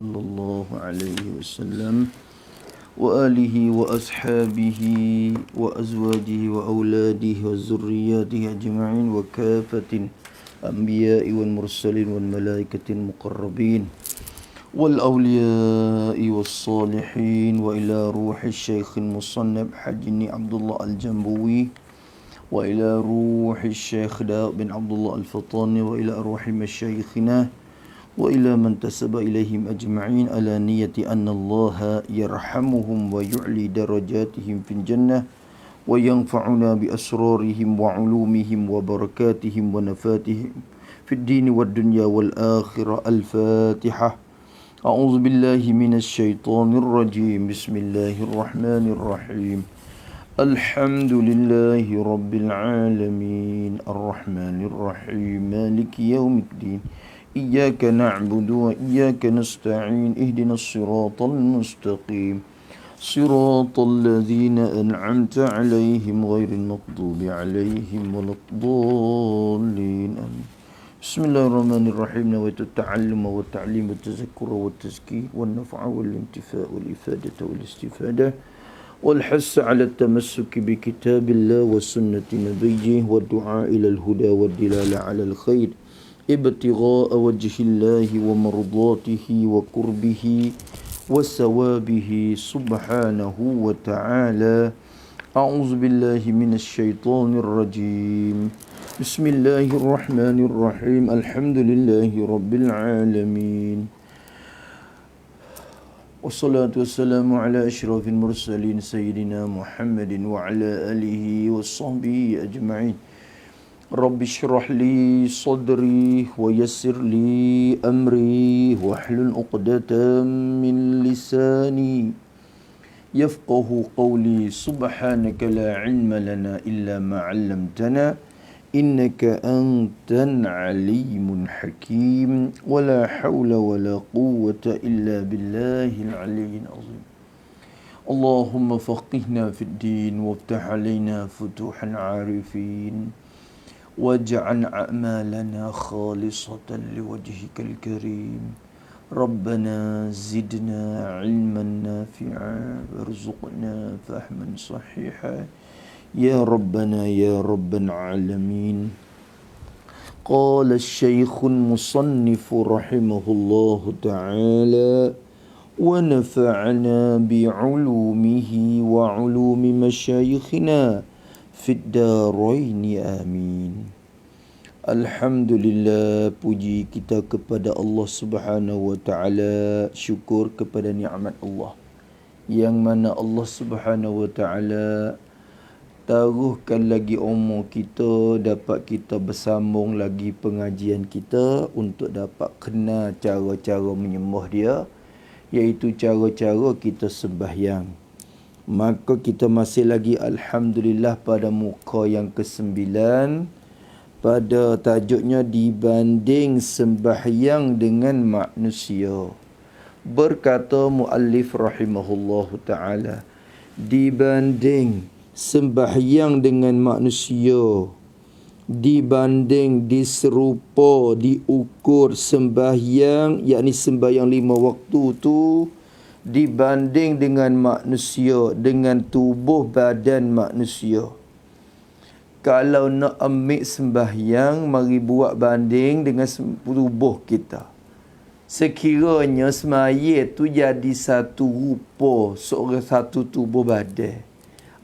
sallallahu alaihi wasallam wa alihi wa ashabihi wa azwajihi wa auladihi wa zurriyatihi ajma'in wa kafatin anbiya'i wal mursalin wal malaikatin muqarrabin wal awliya'i was salihin wa ila ruhi syaikhil musannab Hajni Abdullah al-Jambuwi wa ila ruhi syekh Daud bin Abdullah al-Fatani wa ila ruhi masyayikhina wa ila man tasaba ilaihim ajma'in ala niyati anna Allah yarhamuhum wa yu'li darajatihim fil jannah wa yanfa'una bi asrarihim wa ulumihim wa barakatihim wa nafatihim fid din wad dunya wal akhirah. Al-Fatihah. A'udzu billahi minasy syaithanir rajim. Bismillahirrahmanirrahim. Alhamdulillahi rabbil alamin. Ar-Rahmanir Rahim. Maliki yaumiddin. Iyyaka na'budu wa iyyaka nasta'in. Ihdinas siratal mustaqim. Siratal ladzina an'amta 'alaihim ghairil maghdubi 'alaihim waladdallin. Amin. Bismillahirrahmanirrahim. Nawaitu ta'alluma wa ta'lim wa tazakkura wa tazkir wa naf'a wal intifa' wal ifadata wal istifadah wal hass 'ala at-tamassuk bi kitabillah wa sunnati nabiyyih wa du'a ila al-huda wa dilala 'ala al-khair ibtigha'a wajhillahi wa mardatihi wa qurbihi wa sawabihi subhanahu wa ta'ala. A'udzu billahi minasy syaithanir rajim. Bismillahirrahmanirrahim. Alhamdulillahi rabbil alamin. Wassalatu wassalamu ala asyrafil mursalin sayyidina Muhammadin wa ala alihi wassahbihi ajma'in. Rabbi shrah li sadri wa yassir li amri wahlul 'uqdatam min lisani yafqahu qawli. Subhanaka la 'ilma lana illa ma 'allamtana innaka antal alimun hakim. Wala hawla wala quwwata illa billahil aliyyil azim. Allahumma faqihna fid din waftah alaina futuhan 'arifin waj'al a'malana khalisatan liwajhikal karim. Rabbana zidna ilman nafi'a warzuqna fahman sahiha ya Rabbana ya Rabbal alamin. Qala asy-syaikhul musannif rahimahullahu ta'ala wa nafa'ana bi'ulumihi wa 'ulumi masyayikhina fid daraini amin. Alhamdulillah, puji kita kepada Allah Subhanahu wa taala, syukur kepada nikmat Allah yang mana Allah Subhanahu wa taala taruhkan lagi umur kita, dapat kita bersambung lagi pengajian kita untuk dapat kenal cara-cara menyembah dia, iaitu cara-cara kita sembahyang. Maka kita masih lagi alhamdulillah pada muka yang ke-9 pada tajuknya dibanding sembahyang dengan manusia. Berkata muallif rahimahullahu ta'ala, dibanding sembahyang dengan manusia, dibanding diserupa, diukur sembahyang, yakni sembahyang 5 waktu tu, dibanding dengan manusia, dengan tubuh badan manusia. Kalau nak ambil sembahyang, mari buat banding dengan tubuh kita. Sekiranya semaya tu jadi satu rupa, seorang satu tubuh badan,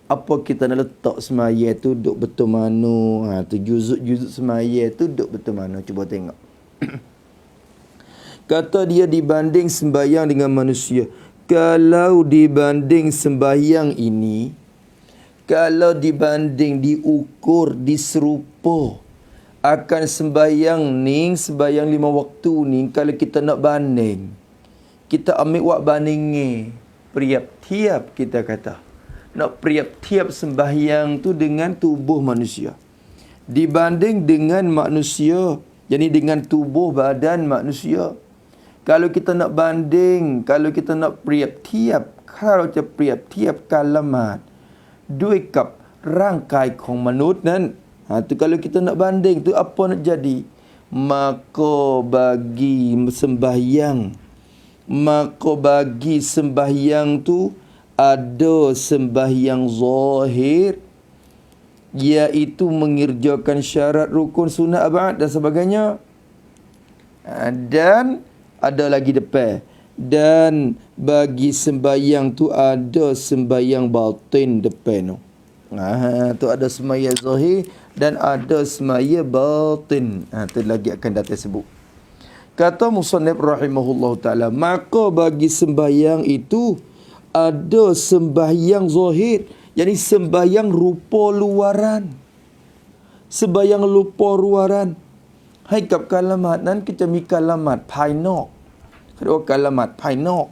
apa kita nak letak semaya tu duduk betul mana? Tu juzuk-juzuk semaya tu duduk betul mana? Cuba tengok. Kata dia dibanding sembahyang dengan manusia. Kalau dibanding sembahyang ini, kalau dibanding, diukur, diserupa akan sembahyang ni, sembahyang 5 waktu ni, kalau kita nak banding, kita ambil wak bandingnya, priap tiap kita kata. Nak priap tiap sembahyang tu dengan tubuh manusia. Dibanding dengan manusia, jadi dengan tubuh badan manusia. Kalau kita nak banding, kalau kita nak priap tiap, kalau kita priap tiap kalamat, 2 kap rangkaiของมนุษย์นั้น tu kalau kita nak banding tu apa nak jadi? Maka bagi sembahyang Maka bagi sembahyang tu ada sembahyang zahir, iaitu mengerjakan syarat rukun sunat abad dan sebagainya. Dan ada lagi depan. Dan bagi sembahyang tu ada sembahyang batin depan tu. Tu ada sembahyang zahir dan ada sembahyang batin. Tu lagi akan datang sebut. Kata musannif rahimahullah ta'ala, maka bagi sembahyang itu ada sembahyang zahir, yakni sembahyang rupa luaran. Sembahyang rupa luaran. Haiกับkalamatนั้นก็จะมีkalamat ภายนอกเขาเรียกว่า kalamat ภายนอก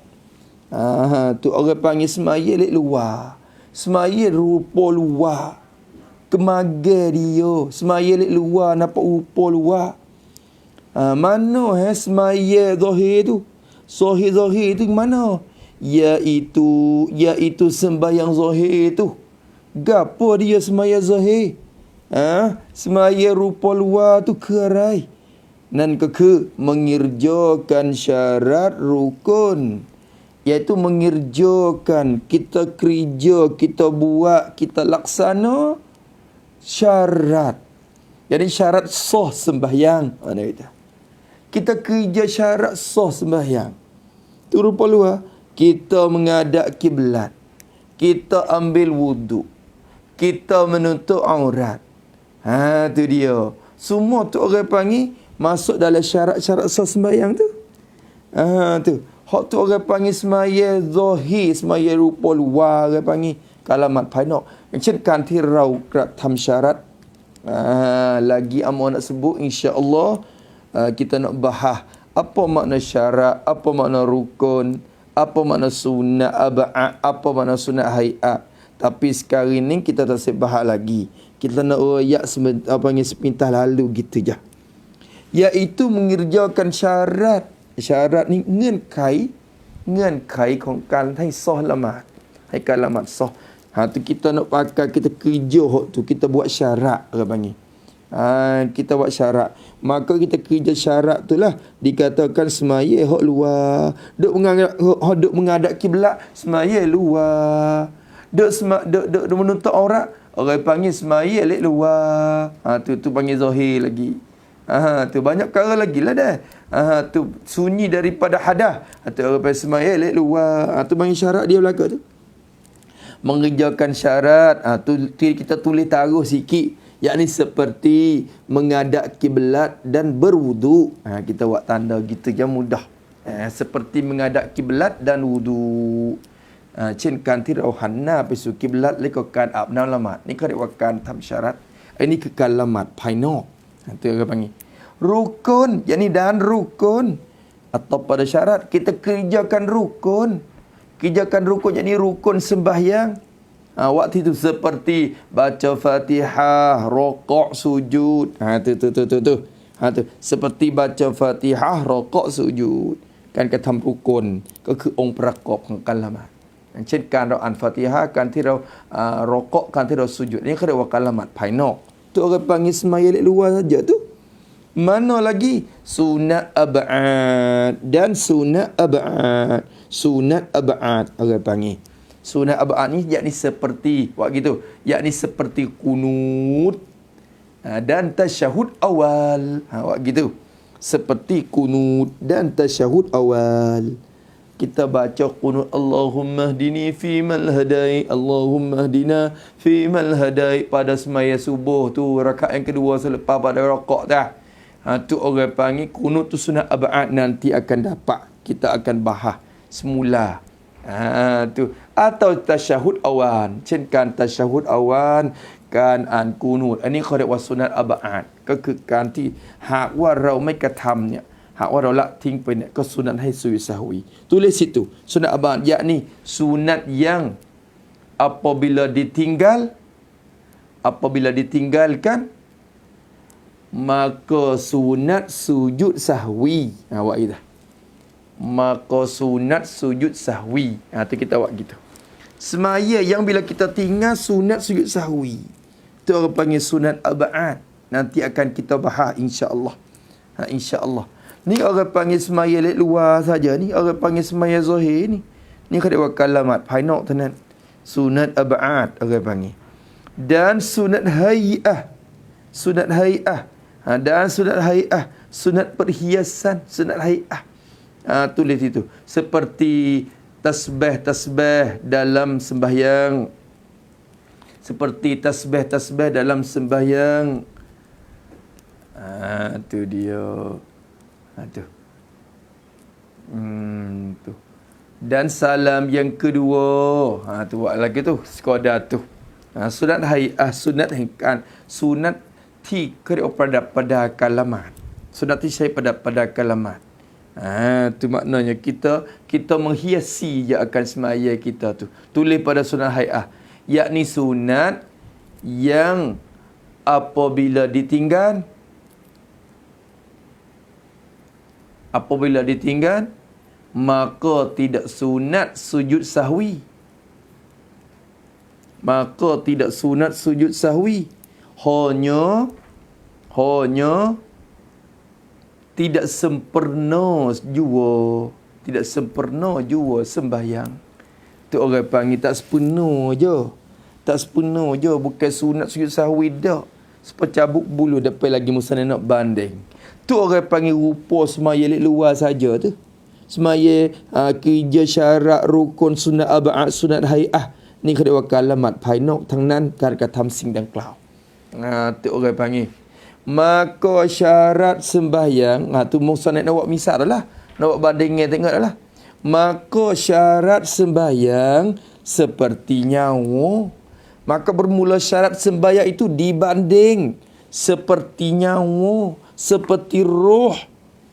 tu orang panggil semaya lek luar. Semaya rupa luar. Kemagai dia. Semaya lek luar, nampak rupa luar. Mana semaya zahir tu? Zahir tu mana? Iaitu sembahyang zahir tu. Gapo dia semaya zahir? Semaya rupa luar tu kerai. Dan mengerjakan syarat rukun. Iaitu mengerjakan, kita kerja, kita buat, kita laksana syarat. Jadi syarat sah sembahyang. Kita kerja syarat sah sembahyang. Tu rupa luar. Kita menghadap kiblat. Kita ambil wuduk. Kita menutup aurat. Tu dia. Semua tu orang panggil masuk dalam syarat-syarat sah sembahyang tu. Tu. Hak tu orang panggil semaya zahir, semaya rupa luar, orang panggil kalamat ภายนอก อย่างเช่นการที่เรากระทำ syarat. Lagi amal nak sebut insya-Allah. Kita nak bahas apa makna syarat, apa makna rukun, apa makna sunat ab'ad, apa makna sunat hayat. Tapi sekarang ni kita tak bahas lagi. Kita nak royak sepintas lalu gitu je. Iaitu mengerjakan syarat. Syarat ni เงื่อนไขของการให้ sah lamat. Hai kalamat sah. Tu kita nak pakai, kita kerja hak tu, kita buat syarat orang panggil. Kita buat syarat. Maka kita kerja syarat tu lah dikatakan semaya hak luar. Duk menghadap kiblat, semaya luar. Duk menutup aurat, orang panggil semaya lek luar. Tu panggil zahir lagi. Tu banyak perkara lagi lah dah. Tu sunyi daripada hadas. Tu orang panggil semaya lek luar. Tu panggil syarat dia belaka tu. Mengerjakan syarat. Tu kita tulis taruh sikit. Yakni seperti menghadap kiblat dan berwuduk. Kita buat tanda gitu je mudah. Seperti menghadap kiblat dan wuduk. เช่นการที่เราหันหน้าไปสู่กิบลัตและก็การอาบน้ำละหมาดนี่เขาเรียกว่าการทำชารัตไอ้นี่คือการละหมาดภายนอกitu apa panggil rukun, yakni dan rukun atau pada syarat kita kerjakan rukun. Kerjakan rukun yakni rukun sembahyang. Waktu itu seperti baca Fatihah, rokok, sujud. Tu. Seperti baca Fatihah, rokok, sujud. การกระทำรุกลก็คือองค์ประกอบของการละหมาดอย่างเช่นการเราอ่านฟาติฮะห์การที่เรารอกะการที่เราสุญูดนี่เขาเรียกว่าการละหมาดภายนอก tu orang panggil semaya di luar saja tu. Mana lagi sunat ab'ad dan sunat ab'ad. Sunat ab'ad orang panggil. Sunat ab'ad ni yakni seperti buat gitu, yakni seperti kunut dan tasyahud awal. Buat gitu. Seperti kunut dan tasyahud awal. Kita baca kunut Allahumma hdini fi man hadai, Allahumma hdina fi man hadai pada semaya subuh tu, rakaat yang kedua selepas pada rakaat dah. Tu orang panggil kunut tu sunat ab'ad, nanti akan dapat. Kita akan bahas semula. Tu atau tasyahud awan. เช่นการ tasyahud awan การอ่านกูนูตอันนี้เขาเรียกว่าสุนัตอับอาดก็คือการที่หากว่าเราไม่กระทำเนี่ยหากว่าเราละทิ้งไปเนี่ยก็สุนัตให้สุยสหวีtulis situ sunat abad yakni sunat yang apabila ditinggalkan maka sunat sujud sahwi. Awak dah maka sunat sujud sahwi. Tu kita buat gitu. Semaya yang bila kita tinggal sunat sujud sahwi, itu orang panggil sunat ab'ad. Nanti akan kita bahas insya-Allah. Insya-Allah. Ni orang panggil semaya lek luar saja ni. Orang panggil semaya zahir ni. Ni kata kalamat. Painok tenan. Sunat ab'ad orang panggil. Dan sunat hay'ah. Sunat hay'ah. Dan sunat hay'ah. Sunat perhiasan. Sunat hay'ah. Tulis itu. Seperti tasbih dalam sembahyang. Seperti tasbih dalam sembahyang. Tu dia. Tu. Tu. Dan salam yang kedua. Tu buat lagi tu. Sekadar tu. Sunat hay'ah. Sunat hingkan. Sunat ti kira pada kalamat. Sunat ti saya pada kalamat. Tu maknanya kita menghiasi je akan semaya kita tu. Tulis pada sunat hay'ah. Yakni sunat yang apabila ditinggal maka tidak sunat sujud sahwi. Hanya tidak sempurna jua. Tidak sempurna jua sembahyang. Tu orang panggil tak sempurna je. Bukan sunat sujud sahwi dah. Sepecabuk bulu dapat lagi musana nak banding. Tu orang panggil rupa semaya lek luar saja tu. Semaya kerja syarat rukun sunat ab'ad sunat hay'ah. Ni kata kalamat painok tang nan kata tamsing dan klau. Tu orang panggil. Maka syarat sembahyang, tu musana nak buat misal lah. Nak buat bandingnya tengok lah. Maka syarat sembahyang seperti nyawa. Maka bermula syarat sembahyang itu dibanding seperti nyawa, seperti roh,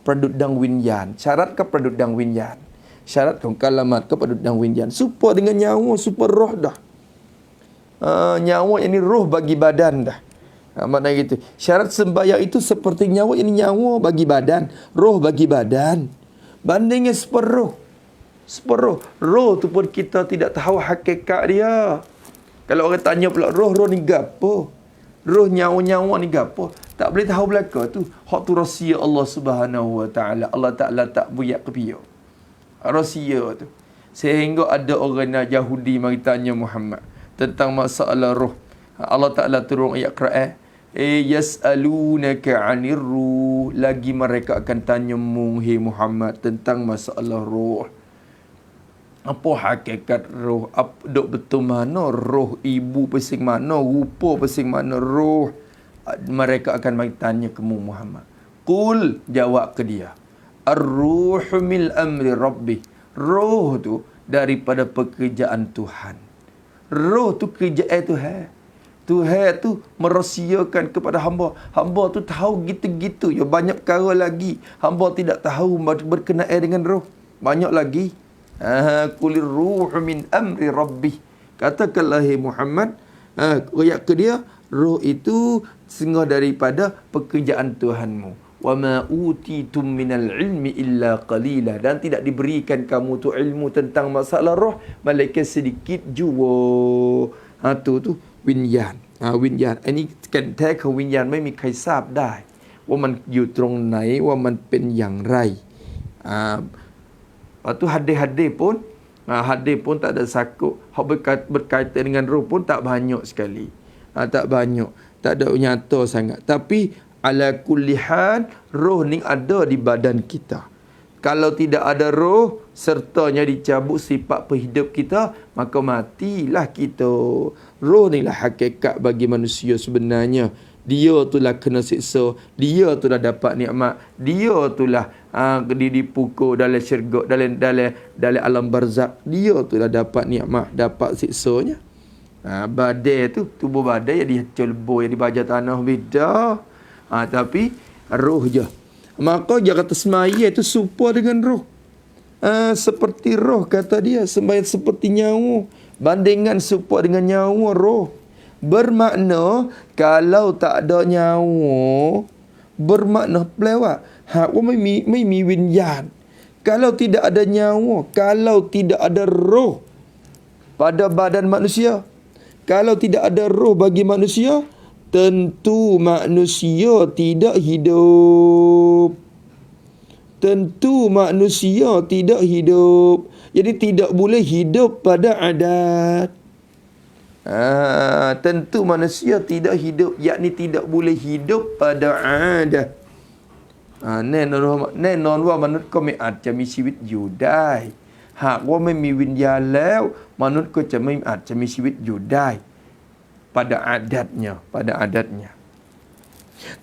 pradudang winyan. Syarat ke pradudang winyan? Syarat ke kalamat ke pradudang winyan? Supaya dengan nyawa, supaya roh dah. Nyawa ini roh bagi badan dah. Maknanya gitu. Syarat sembahyang itu seperti nyawa, ini nyawa bagi badan, roh bagi badan. Bandingnya separuh. Roh tu pun kita tidak tahu hakikat dia. Kalau orang tanya pula roh ni gapo? Roh nyawa ni gapo? Tak boleh tahu belaka tu. Hak tu rahsia Allah Subhanahu Wa Taala. Allah Taala tak buyak kepiyo. Rahsia tu. Sehingga ada orang Yahudi mari tanya Muhammad tentang masalah roh. Allah Taala turun ayat Quran. Yas'alunaka 'anir ruh. Lagi mereka akan tanya hai Muhammad tentang masalah roh. Apa hakikat roh? Duk betul mana roh? Ibu pesing mana? Rupa pesing mana roh? Mereka akan bertanya ke Muhammad. Qul, jawab ke dia. Ar-ruhu min amri rabbi. Roh tu daripada pekerjaan Tuhan. Roh tu kerjaan Tuhan. Tuhan tu merahsiakan kepada hamba. Hamba tu tahu gitu-gitu. Ya banyak perkara lagi. Hamba tidak tahu berkenaan dengan roh. Banyak lagi. Qulir ruhu min amri rabbi. Katakanlah Muhammad, ayat ke dia, roh itu setengah daripada pekerjaan Tuhanmu. Wa ma utitum minal ilmi illa qalila. Dan tidak diberikan kamu tu ilmu tentang masalah roh malaikat sedikit jua. Tu winyan. Winyan. Ini kan แท้ของวิญญาณไม่มีใครทราบได้ว่ามันอยู่ตรงไหนว่ามันเป็นอย่างไร Lepas tu hadis-hadis pun tak ada sakut. Hak berkaitan dengan roh pun tak banyak sekali. Tak banyak. Tak ada nyata sangat. Tapi ala kulli hal, roh ni ada di badan kita. Kalau tidak ada roh, sertanya dicabut sifat penghidup kita, maka matilah kita. Roh ni lah hakikat bagi manusia sebenarnya. Dia itulah kena siksa. Dia itulah dapat nikmat. Dia itulah dipukul dalam syurga, dalam alam barzak. Dia itulah dapat nikmat, dapat siksanya. Badai tu, tubuh badai yang dicelebur, yang dibaja tanah beda. Tapi roh je. Maka dia kata semaya itu serupa dengan roh. Seperti roh kata dia. Sembahyang seperti nyawa. Bandingan serupa dengan nyawa roh. Bermakna kalau tak ada nyawa, bermakna pelewat.ไม่มีวิญญาณ Kalau tidak ada nyawa, kalau tidak ada roh pada badan manusia, kalau tidak ada roh bagi manusia, tentu manusia tidak hidup. tentu manusia tidak hidup. Jadi tidak boleh hidup pada adat. Tentu manusia tidak hidup, yakni tidak boleh hidup pada adat. แน่นอนว่ามนุษย์ก็ไม่อาจจะมีชีวิตอยู่ได้หากว่าไม่มีวิญญาณแล้วมนุษย์ก็จะไม่อาจจะมีชีวิตอยู่ได้ pada adatnya.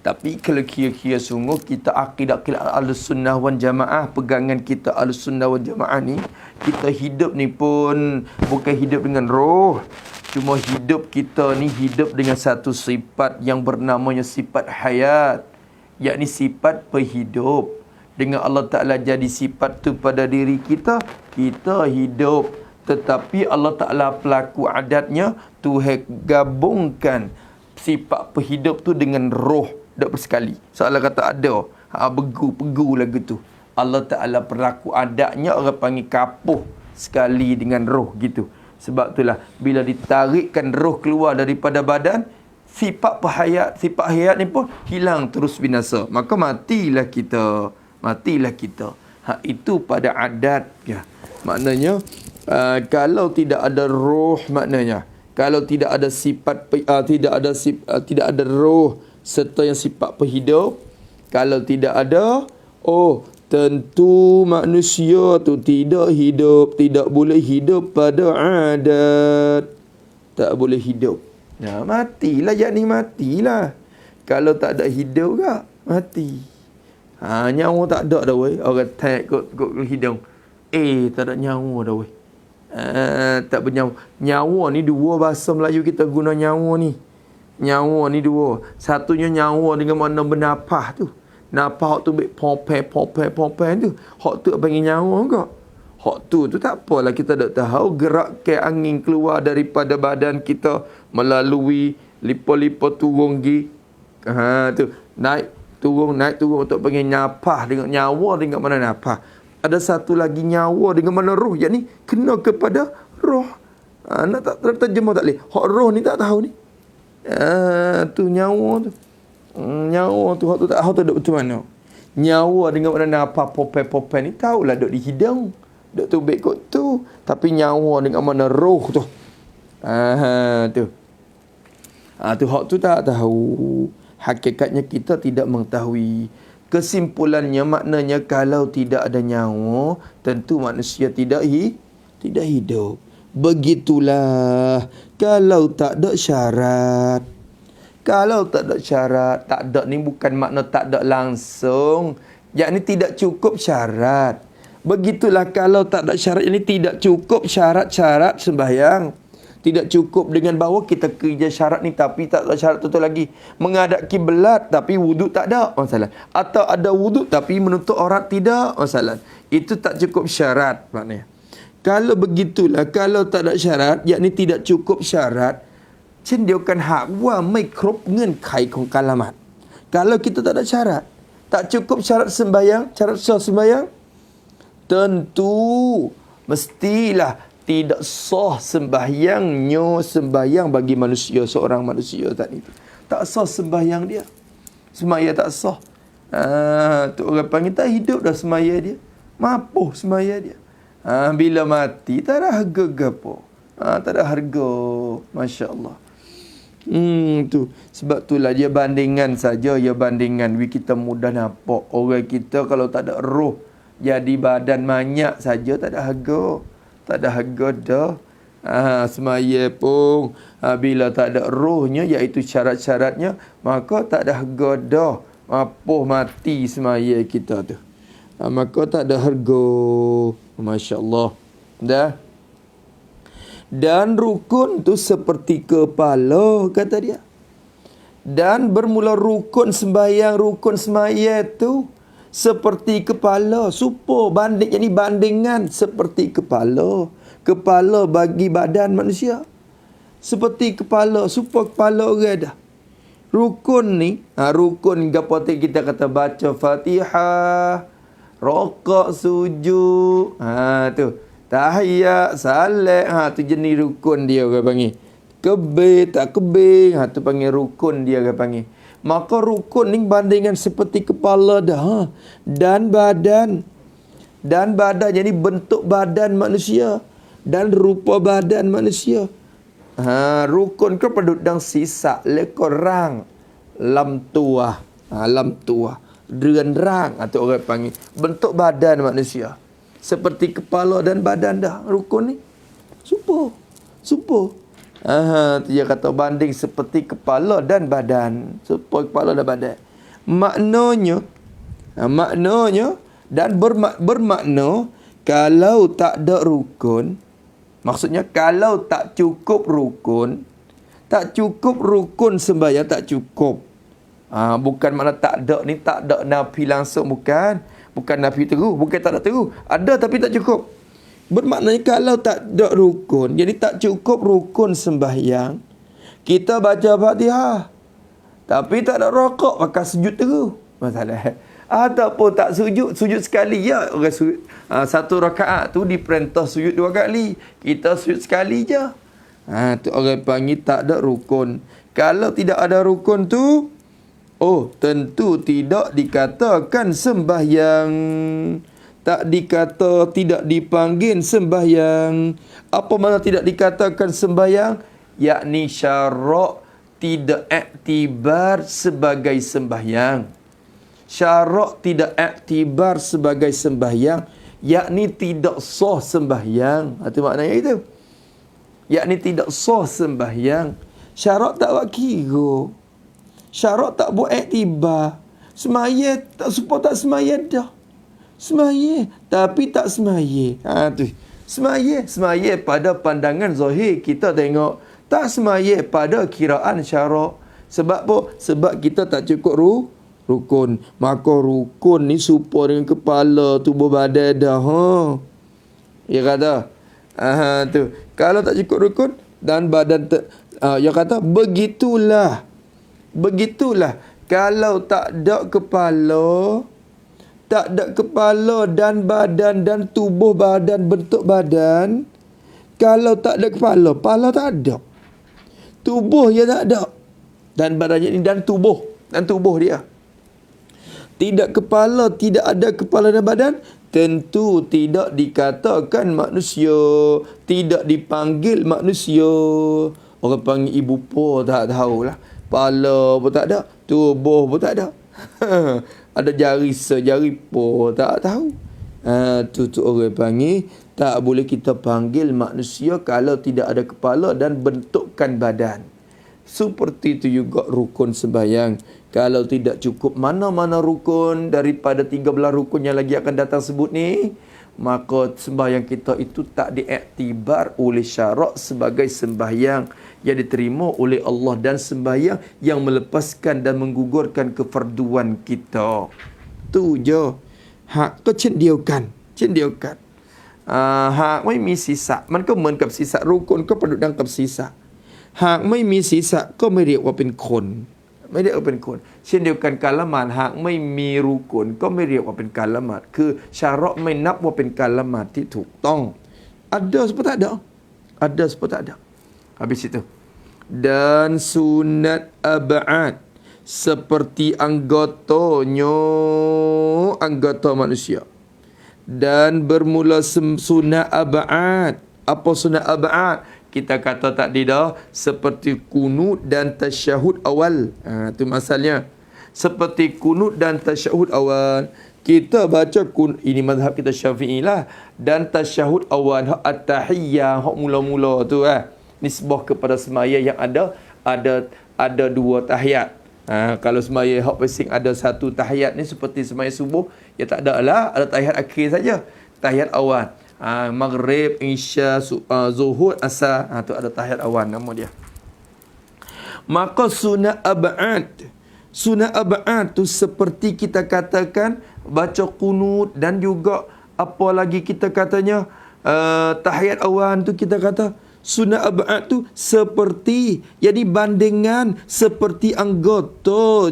Tapi kalau kira-kira sungguh kita akidah Ahlussunnah wal Jamaah, pegangan kita Ahlussunnah wal Jamaah ni, kita hidup ni pun bukan hidup dengan roh. Cuma hidup kita ni hidup dengan satu sifat yang bernamanya sifat hayat, yakni sifat penghidup. Dengan Allah Ta'ala jadi sifat tu pada diri kita, kita hidup. Tetapi Allah Ta'ala pelaku adatnya, Tuhan gabungkan sifat penghidup tu dengan roh. Tak bersekali. Soalan kata ada. Pegu lagu tu. Allah Ta'ala pelaku adatnya, orang panggil kapuh sekali dengan roh gitu. Sebab itulah bila ditarikkan roh keluar daripada badan, sifat hayat ni pun hilang terus binasa. Maka matilah kita. Itu pada adat ya. Maknanya kalau tidak ada roh, maknanya kalau tidak ada sifat tidak ada roh serta yang sifat penghidup, kalau tidak ada, tentu manusia tu tidak hidup, tidak boleh hidup pada adat. Tak boleh hidup. Matilah, yakni matilah. Kalau tak ada hidup ke, mati. Nyawa tak ada dah weh. Orang tag kot hidung. Tak ada nyawa dah weh. Tak bernyawa. Nyawa ni dua, bahasa Melayu kita guna nyawa ni. Nyawa ni dua. Satunya nyawa dengan mana bernafas tu. Nafas tu baik popen tu. Hak tu panggil nyawa ke? Hak tu tak apalah, kita tak tahu gerakkan angin keluar daripada badan kita melalui lipa-lipa turun gi. Tu naik turun untuk panggil nafas dengan nyawa dengan mana nafas. Ada satu lagi nyawa dengan mana roh, yakni kena kepada roh. Nak tak terjemah tak boleh. Hak roh ni tak tahu ni. Tu nyawa tu. Nyawa tu hak tu tak tahu tu duk macam mana. Nyawa dengan mana nafas popen ni tahulah duk di hidung. Duk tu baik kot tu. Tapi nyawa dengan mana roh tu. Tu. Tu hak tu tak tahu. Hakikatnya kita tidak mengetahui. Kesimpulannya maknanya kalau tidak ada nyawa, tentu manusia tidak hidup. Begitulah kalau tak ada syarat. Kalau tak ada syarat, tak ada ni bukan makna tak ada langsung. Yakni tidak cukup syarat. Begitulah kalau tak ada syarat, ini tidak cukup syarat-syarat sembahyang. Tidak cukup dengan bahawa kita kerja syarat ni tapi tak ada syarat tu lagi. Menghadap kiblat tapi wuduk tak ada, masalah. Atau ada wuduk tapi menutup aurat tidak, masalah. Itu tak cukup syarat maknanya. Kalau begitulah, kalau tak ada syarat, yakni tidak cukup syarat, เช่นเดียวกันหากว่าไม่ครบเงื่อนไขของการละหมาด kalau kita tak ada syarat, tak cukup syarat sembahyang, syarat sah sembahyang, tentu mestilah tidak sah sembahyang bagi manusia, seorang manusia tadi itu. Tak sah sembahyang dia. Semaya tak sah. Tu orang panggil tak hidup dah semaya dia. Mapuh semaya dia. Bila mati tak ada harga gapo. Tak ada harga. Masya-Allah. Tu sebab itulah dia bandingan saja, ya bandingan. Kita mudah nampak orang kita kalau tak ada roh jadi badan banyak saja tak ada harga. Tak ada harga dah. Semaya pun bila tak ada rohnya, iaitu syarat-syaratnya, maka tak ada harga dah. Mapuh mati semaya kita tu. Maka tak ada harga. Masya-Allah. Dah. Dan rukun tu seperti kepala, kata dia. Dan bermula rukun sembahyang, rukun semaya tu seperti kepala. Supo banding, jadi bandingan seperti kepala. Kepala bagi badan manusia. Seperti kepala, supo kepala orang dah. Rukun ni, rukun gapote kita kata baca Fatihah, rokok, sujud, tu. Tahiyat, salat, tu jenis rukun dia orang panggil. Kebir, tak kebir, tu panggil rukun dia orang panggil. Maka rukun ni bandingan seperti kepala dah. Dan badan. Dan badan, jadi bentuk badan manusia. Dan rupa badan manusia. Rukun ke pedudang sisa lekorang lam tuah. Lam tuah. Deren rang atau orang panggil. Bentuk badan manusia. Seperti kepala dan badan dah. Rukun ni. Supo. Dia kata banding seperti kepala dan badan. Seperti kepala dan badan. Maknanya dan bermakna kalau tak ada rukun, maksudnya kalau tak cukup rukun sembahyang tak cukup. Bukan makna tak ada ni tak ada nafi langsung, bukan nafi teru, bukan tak ada teru. Ada tapi tak cukup. Bermaknanya kalau tak ada rukun, jadi tak cukup rukun sembahyang, kita baca Fatihah tapi tak ada rokok, maka sujud terus. Masalah. Ataupun tak sujud sekali ya. Orang sujud satu rakaat tu diperintah sujud 2 kali. Kita sujud sekali je. Tu orang panggil tak ada rukun. Kalau tidak ada rukun tu, tentu tidak dikatakan sembahyang. Tak dikata, tidak dipanggil sembahyang. Apa makna tidak dikatakan sembahyang? Yakni syarak tidak iktibar sebagai sembahyang. Syarak tidak iktibar sebagai sembahyang, yakni tidak sah sembahyang. Itu maknanya itu. Yakni tidak sah sembahyang. Syarak tak buat kira. Syarak tak buat iktibar. Semaya tak supaya tak semaya dah. Semaya tapi tak semaya. Tu. Semaya pada pandangan zahir kita tengok, tak semaya pada kiraan syarak. Sebab apa? Sebab kita tak cukup rukun. Maka rukun ni serupa dengan kepala, tubuh badan dah. Dia kata, tu. Kalau tak cukup rukun dan badan dia kata begitulah. Kalau tak ada kepala dan badan dan tubuh badan, bentuk badan. Kalau tak ada kepala tak ada. Tubuh dia tak ada. Dan badannya ni dan tubuh dia. Tidak kepala, tidak ada kepala dan badan, tentu tidak dikatakan manusia, tidak dipanggil manusia. Orang panggil ibu po tak tahulah. Kepala pun tak ada, tubuh pun tak ada. Ada jari sejari pun tak tahu. Tu orang panggil tak boleh kita panggil manusia kalau tidak ada kepala dan bentukan badan. Seperti itu juga rukun sembahyang. Kalau tidak cukup mana-mana rukun daripada 13 rukun yang lagi akan datang sebut ni, maka sembahyang kita itu tak diiktibar oleh syarak sebagai sembahyang yang diterima oleh Allah, dan sembahyang yang melepaskan dan menggugurkan kefarduan kita. Tu je. Hak kau cendiukan. Hak mai mi sisa. Man kau menกับศีรษะ rukun ก็ประดุจดังกับศีรษะ หากไม่มีศีรษะก็ไม่เรียกว่าเป็นคน ไม่เรียกว่าเป็นคน เช่นเดียวกันการละหมาดหากไม่มีรูกุนก็ไม่เรียกว่าเป็นการละหมาด คือชาระไม่นับว่าเป็นการละหมาดที่ถูกต้อง ada seperti tak ada? Ada seperti tak ada. Habis itu. Dan sunat ab'ad seperti anggota manusia. Dan bermula sunat ab'ad. Apa sunat ab'ad? Kita kata tadi dah, seperti kunut dan tasyahud awal. Itu masalahnya. Seperti kunut dan tasyahud awal. Kita baca ini mazhab kita Syafi'i lah. Dan tasyahud awal, at-tahiyyah, hak mula-mula tu nisbah kepada semaya yang ada 2 tahiyat. Kalau semaya hak pasing ada 1 tahiyat ni seperti semaya subuh, ya tak ada lah, ada tahiyat akhir saja. Tahiyat awal. Maghrib, Isya, Zuhur, Asar. Tu ada tahiyat awal nama dia. Maka sunat ab'ad. Sunat ab'ad tu seperti kita katakan baca kunut, dan juga apa lagi kita katanya tahiyat awal tu kita kata sunat ab'ad tu seperti, jadi bandingan seperti anggota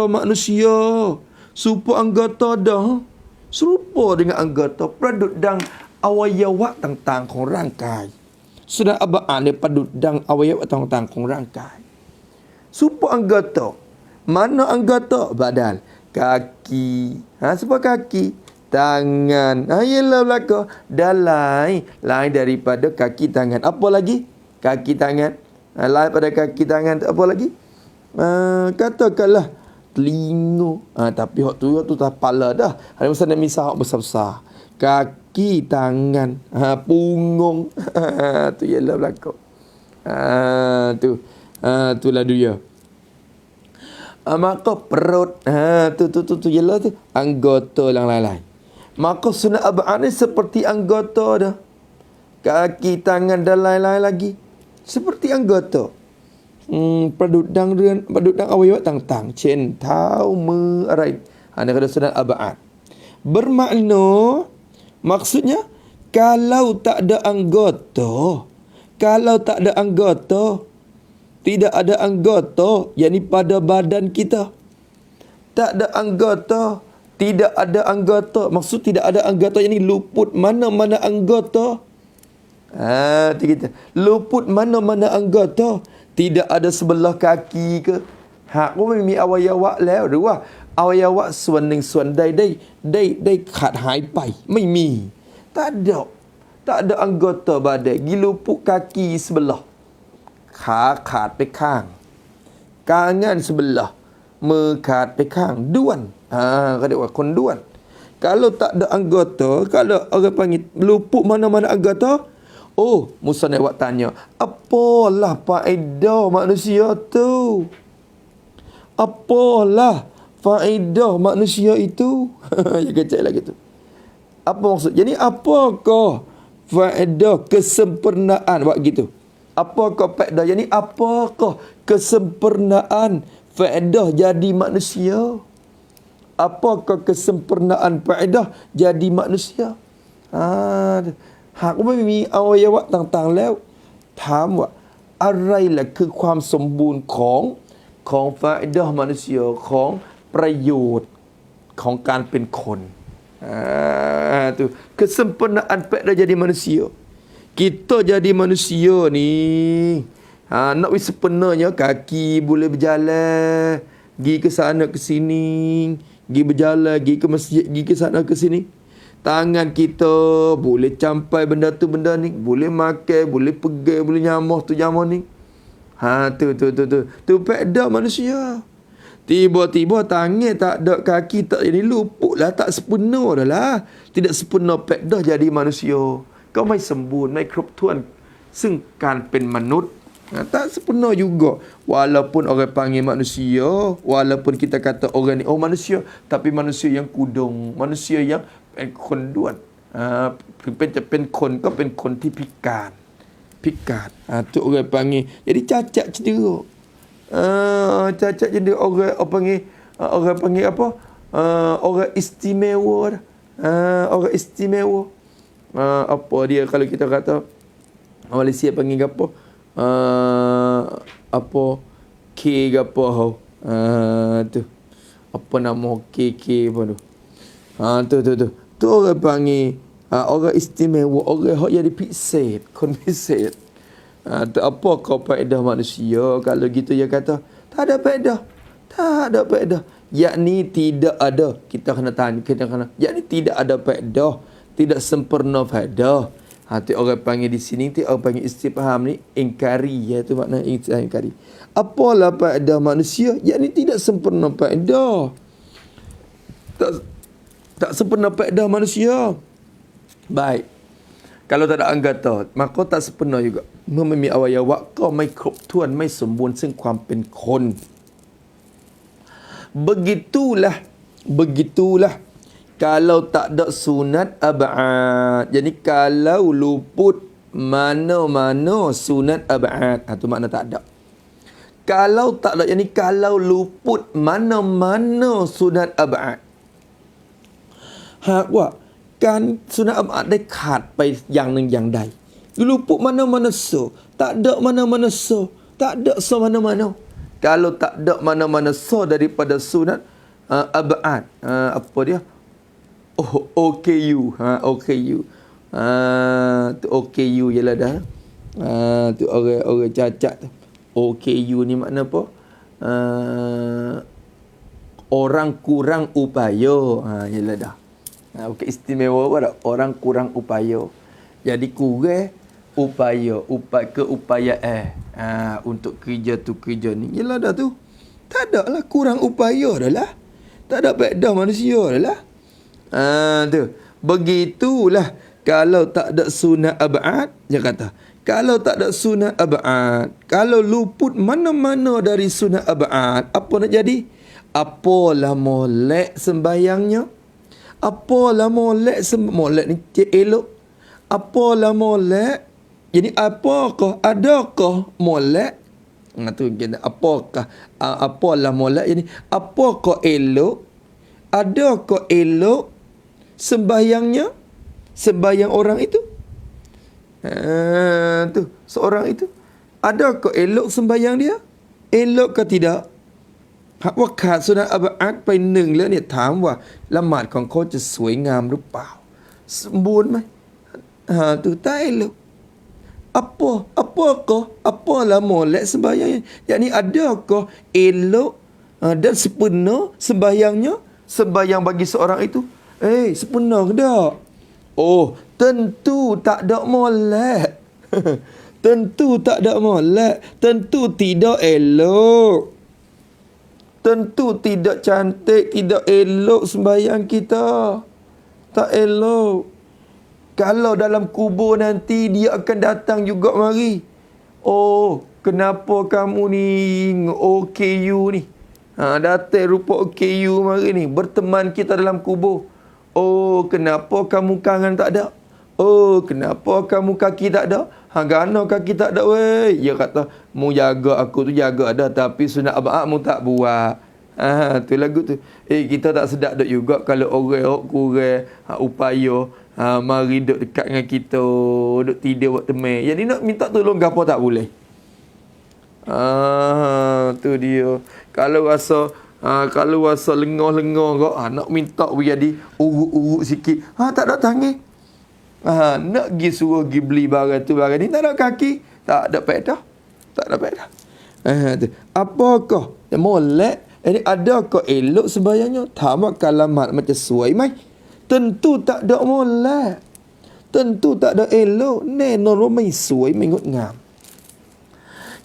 manusia. Supaya anggota dah serupa dengan anggota padudang awayawakต่างๆของร่างกาย Sunat ab'ad ni padudang awayawakต่างๆของร่างกาย Supaya anggota. Mana anggota? Badan. Kaki. Supaya kaki. Tangan. Yelah belaka. Dan lain daripada kaki tangan. Apa lagi? Kaki tangan. Lain pada kaki tangan. Apa lagi? Katakanlah telinga. Tapi hak tu tak pala dah. Ada masa nak misah hak besar-besar. Kaki, tangan, punggung. Tu ialah belaka. Itulah dia. Maka perut. Tu ialah tu anggota yang lain-lain. Maka sunat ab'ad ni seperti anggota dah. Kaki, tangan dan lain-lain lagi. Seperti anggota. Padudang awayawat tang chen tau merai. Ini kata sunat ab'ad. Bermakna maksudnya kalau tak ada anggota, tidak ada anggota, yakni pada badan kita tak ada anggota, tidak ada anggota, maksud tidak ada anggota yakni luput mana-mana anggota. Kita luput mana-mana anggota. Tidak ada sebelah kaki ke. Kauมีอวัยวะแล้วหรือว่าอวัยวะส่วนหนึ่งส่วนใดได้ขาดหายไปไม่มี tak ada anggota badan. Luput kaki sebelah, ขาขาดไปข้าง tangan sebelah, มือขาดไปข้าง ด้วน เขาเรียกว่าคนด้วน kalau tak ada anggota, kalau orang panggil luput mana-mana anggota, musannaf awak tanya, apalah faedah manusia tu? Apalah faedah manusia itu? Ya kecil lagi tu. Apa maksud? Jadi apakah faedah kesempurnaan? Buat gitu. Apakah faedah? Jadi apakah kesempurnaan faedah jadi manusia? Apakah kesempurnaan faedah jadi manusia? Hakไม่มีอวัยวะต่างๆแล้วถามว่าอะไรล่ะคือความสมบูรณ์ของฟาอิดะห์ manusia ของประโยชน์ของการเป็นคนtu kesempurnaan faedah jadi manusia. Kita jadi manusia ni nak sempurnanya kaki boleh berjalan, pergi ke sana ke sini, pergi berjalan, pergi ke masjid, pergi ke sana ke sini. Tangan kita boleh campai benda tu benda ni, boleh makan, boleh pegang, boleh nyamah tu nyamah ni. Tu faedah manusia. Tiba-tiba tangan tak ada, kaki tak jadi, luput lah, tak sempurna dah lah. Tidak sempurna faedah jadi manusia. Kau mai sembun, mai ครบถ้วน ซึ่งการเป็นมนุษย์ tak sempurna juga. Walaupun orang panggil manusia, walaupun kita kata orang ni manusia, tapi manusia yang kudung, manusia yang เป็นคนด้วนเป็นคนก็เป็นคนที่พิการtu orang panggil. Jadi cacat cedera. Cacat cedera orang panggil apa? Orang istimewa. Orang istimewa. Apa dia kalau kita kata Malaysia panggil apa? Apa K ke apa tu. Apa nama KK apa tu? Tu. Tu orang panggil orang istimewa, orang yang jadi piset, kon piset. Tu apa kau faedah manusia? Kalau gitu dia kata, tak ada faedah. Yakni tidak ada. Kita kena tanya, yakni tidak ada faedah, tidak sempurna faedah. Tu orang panggil di sini, tu orang panggil istifham ni ingkari, ya tu makna ingkari. Apalah faedah manusia? Yakni tidak sempurna faedah. Tak sempurna faedah manusia. Baik. Kalau tak ada anggota, maka tak sempurna juga. เมื่อไม่มีอวัยวะก็ไม่ครบถ้วนไม่สมบูรณ์ซึ่งความเป็นคน Begitulah kalau tak ada sunat ab'ad. Jadi kalau luput mana-mana sunat ab'ad, itu makna tak ada. Kalau tak ada, yani kalau luput mana-mana sunat ab'ad, หากว่าการสุนัขอับได้ขาดไปอย่างหนึ่งอย่างใด luput mana-mana so, tak ada mana-mana so, tak ada so mana-mana. Kalau tak ada mana-mana so daripada sunat ab'ad, apa dia? OKU. OKU. Tu OKU je lah dah. Tu orang cacat tu. OKU ni makna apa? orang kurang upaya. Yalah dah. Bukan istimewa apa tak? Orang kurang upaya. Jadi kurang upaya, keupayaan untuk kerja tu kerja ni. Yalah dah tu. Tak ada lah kurang upaya dah lah. Tak ada faedah manusia dah lah. Tu. Begitulah kalau tak ada sunat ab'ad, dia kata. Kalau tak ada sunat ab'ad, kalau luput mana-mana dari sunat ab'ad, apa nak jadi? Apalah molek sembahyangnya? Apalah molek molek ni elok? Apalah molek? Jadi apakah, adakah molek? Tu apakah, apalah molek? Jadi apakah elok? Adakah elok sembahyangnya? Sembahyang orang itu? Tu seorang itu, adakah elok sembahyang dia? Elok ke tidak? หากว่าขาดสุนัขอัดไปหนึ่งแล้วเนี่ยถามว่าละหมาดของเขาจะสวยงามหรือเปล่าสมบูรณ์ไหมtu tak elok. Apalah molek sembahyangnya? Yakni adakah elok dan sempurna sembahyangnya? Sembahyang bagi seorang itu sempurna ke tak? Oh, tentu tak ada molek. Tentu tak ada molek. Tentu tidak elok. Tentu tidak cantik, tidak elok sembahyang kita. Tak elok. Kalau dalam kubur nanti dia akan datang juga mari. Oh, kenapa kamu ni OKU ni? Datang rupa OKU mari ni. Berteman kita dalam kubur. Oh, kenapa kamu kangen tak ada? Oh, kenapa kamu kaki tak ada? Gana kaki tak ada weh. Dia kata, mu jaga aku tu jaga ada, tapi sunat ab'ad mu tak buat. Tu lagu tu. Kita tak sedap duk juga kalau orang kurang upaya mari duk dekat dengan kita, duk tidur buat teman. Jadi nak minta tolong gapo tak boleh. Tu dia. Kalau rasa lengah-lengah kau nak minta jadi urut-urut sikit. Tak ada tangan. Nak pergi suruh pergi beli barang tu barang ni tak ada kaki, tak ada faedah. Tak ada faedah. Apakah molek? Ini adakah elok sembahyangnya? Tamak kalamat macam suai mai. Tentu tak ada molek. Tentu tak ada elok. Normal mai suai mengut ngam.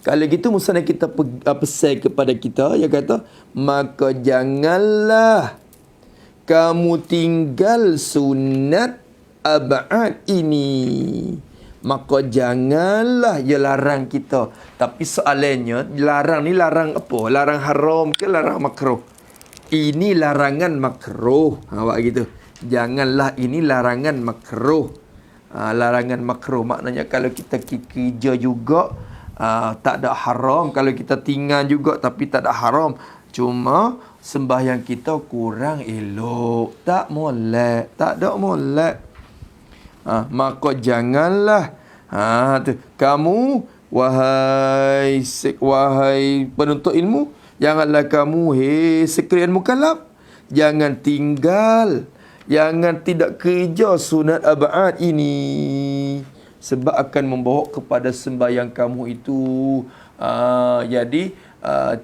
Kalau gitu misalnya kita pesan kepada kita, dia kata, maka janganlah kamu tinggal sunat ab'ad ini. Maka janganlah, dia larang kita. Tapi soalannya, larang ni larang apa? Larang haram ke larang makruh? Ini larangan makruh. Awak gitu. Janganlah, ini larangan makruh. Larangan makruh maknanya kalau kita kerja juga tak ada haram. Kalau kita tinggal juga tapi tak ada haram. Cuma sembahyang kita kurang elok. Tak molek. Tak ada molek. Maka janganlah kamu wahai penuntut ilmu, janganlah kamu sekalian mukallaf, jangan tinggal, jangan tidak kerja sunat ab'ad ini, sebab akan membawa kepada sembahyang kamu itu jadi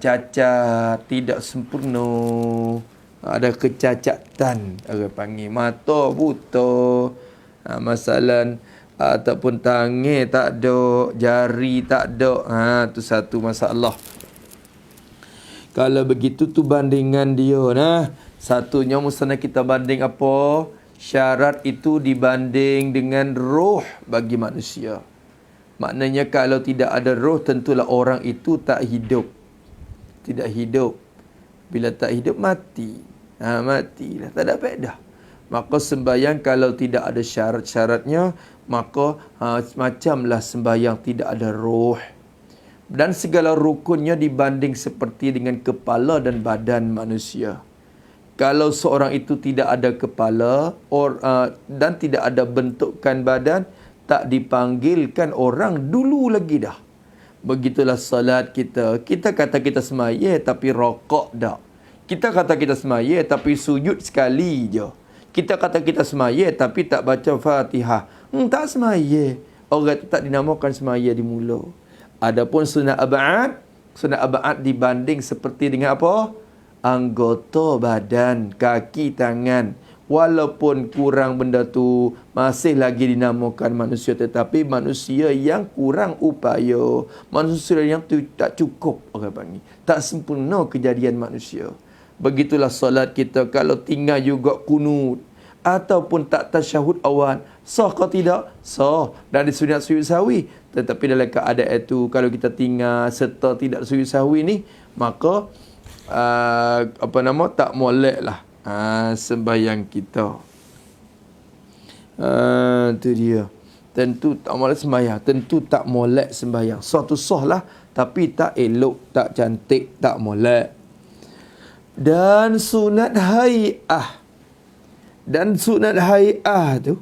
cacat, tidak sempurna, ada kecacatan, orang panggil mata buta. Masalah ataupun tangan tak ada, jari tak ada. Tu satu masalah. Kalau begitu tu bandingan dia. Satunya mustahil kita banding apa? Syarat itu dibanding dengan roh bagi manusia. Maknanya kalau tidak ada roh, tentulah orang itu tak hidup. Tidak hidup. Bila tak hidup, mati. Matilah. Tak ada faedah. Maka sembahyang kalau tidak ada syarat-syaratnya, maka macamlah sembahyang tidak ada roh. Dan segala rukunnya dibanding seperti dengan kepala dan badan manusia. Kalau seorang itu tidak ada kepala dan tidak ada bentukan badan, tak dipanggilkan orang dulu lagi dah. Begitulah salat kita. Kita kata kita semaya tapi rokok dah. Kita kata kita semaya tapi sujud sekali je. Kita kata kita semaya tapi tak baca Fatihah. Tak semaya. Orang itu tak dinamakan semaya di mula. Adapun sunat ab'ad, Sunat abad dibanding seperti dengan apa? Anggota badan, kaki, tangan. Walaupun kurang benda tu, masih lagi dinamakan manusia, tetapi manusia yang kurang upaya, manusia yang tu tak cukup, orang panggil, tak sempurna kejadian manusia. Begitulah solat kita, kalau tinggal juga kunut ataupun tak tasyahud awal, sah ke tidak? Sah. Dan disunat sujud sahwi. Tetapi dalam keadaan itu, kalau kita tinggal serta tidak sujud sahwi ni, maka tak molek lah sembahyang kita. Itu dia. Tentu tak molek sembahyang, tentu tak molek sembahyang. Sah tu sah lah, tapi tak elok, tak cantik, tak molek. Dan sunat hai'ah. Dan sunat hai'ah tu,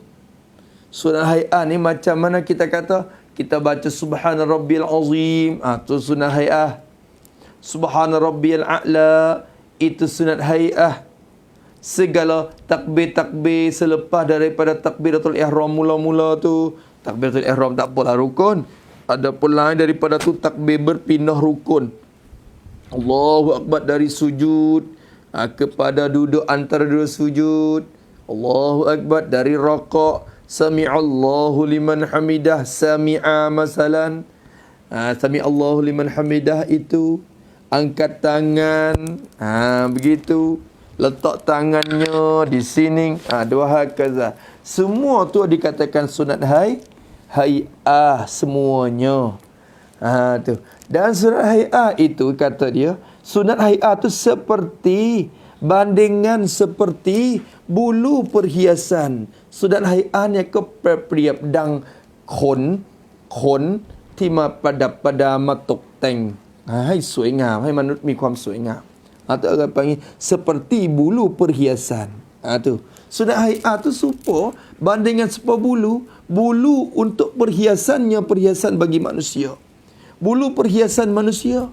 sunat hai'ah ni macam mana kita kata, kita baca subhana rabbiyal azim, tu sunat hai'ah. Subhana rabbiyal a'la, itu sunat hai'ah. Segala takbir-takbir selepas daripada takbiratul ihram mula-mula tu, takbiratul ihram tak apalah rukun. Ada pun lain daripada tu takbir berpindah rukun. Allahu akbar dari sujud kepada duduk antara dua sujud. Allahu akbar dari raqaq. Sami'allahu liman hamidah, sami'a masalan. Sami'allahu liman hamidah itu angkat tangan, begitu. Letak tangannya di sini, dua hakaza. Semua tu dikatakan sunat hai'ah semuanya. Tu. Dan sunat hai'ah itu kata dia, sunat hai'ah tu seperti bandingan seperti bulu perhiasan. Sunat hai'ah ni ke priap dang khonที่มาประดับประดามาตกแต่งให้สวยงามให้มนุษย์มีความสวยงาม atau orang panggil seperti bulu perhiasan. Tu sunat hai'ah tu serupa bandingan serupa bulu untuk perhiasannya, perhiasan bagi manusia. Bulu perhiasan manusia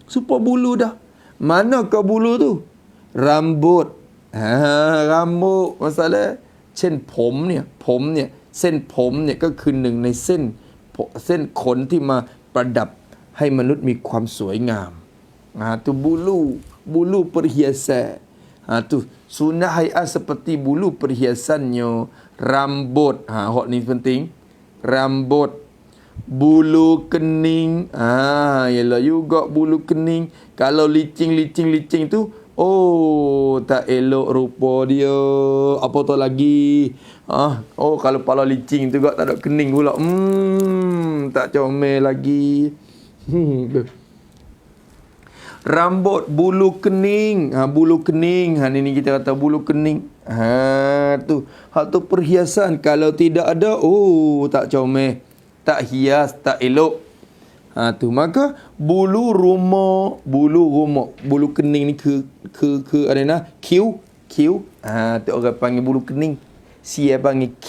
serupa bulu dah. Manakah bulu tu? Rambut. Rambut masalah เช่นผมเนี่ยเส้นผมเนี่ยก็คือหนึ่งในเส้นขนที่มาประดับให้มนุษย์มีความสวยงาม tu bulu perhiasan. Tu sunnah hai'ah seperti bulu perhiasannya. Rambut, hak ni penting. Rambut, bulu kening, ialah juga bulu kening. Kalau licing tu, tak elok rupa dia. Apa tu lagi? Kalau kepala licing tu tak ada kening pula. Tak comel lagi. Rambut, bulu kening. Bulu kening. Ni kita kata bulu kening. Tu. Hak tu perhiasan. Kalau tidak ada, tak comel. Tak hias, tak elok. Tu. Maka bulu rumah. Bulu kening ni ada nak? Q. Tu orang panggil bulu kening. Siapa panggil Q.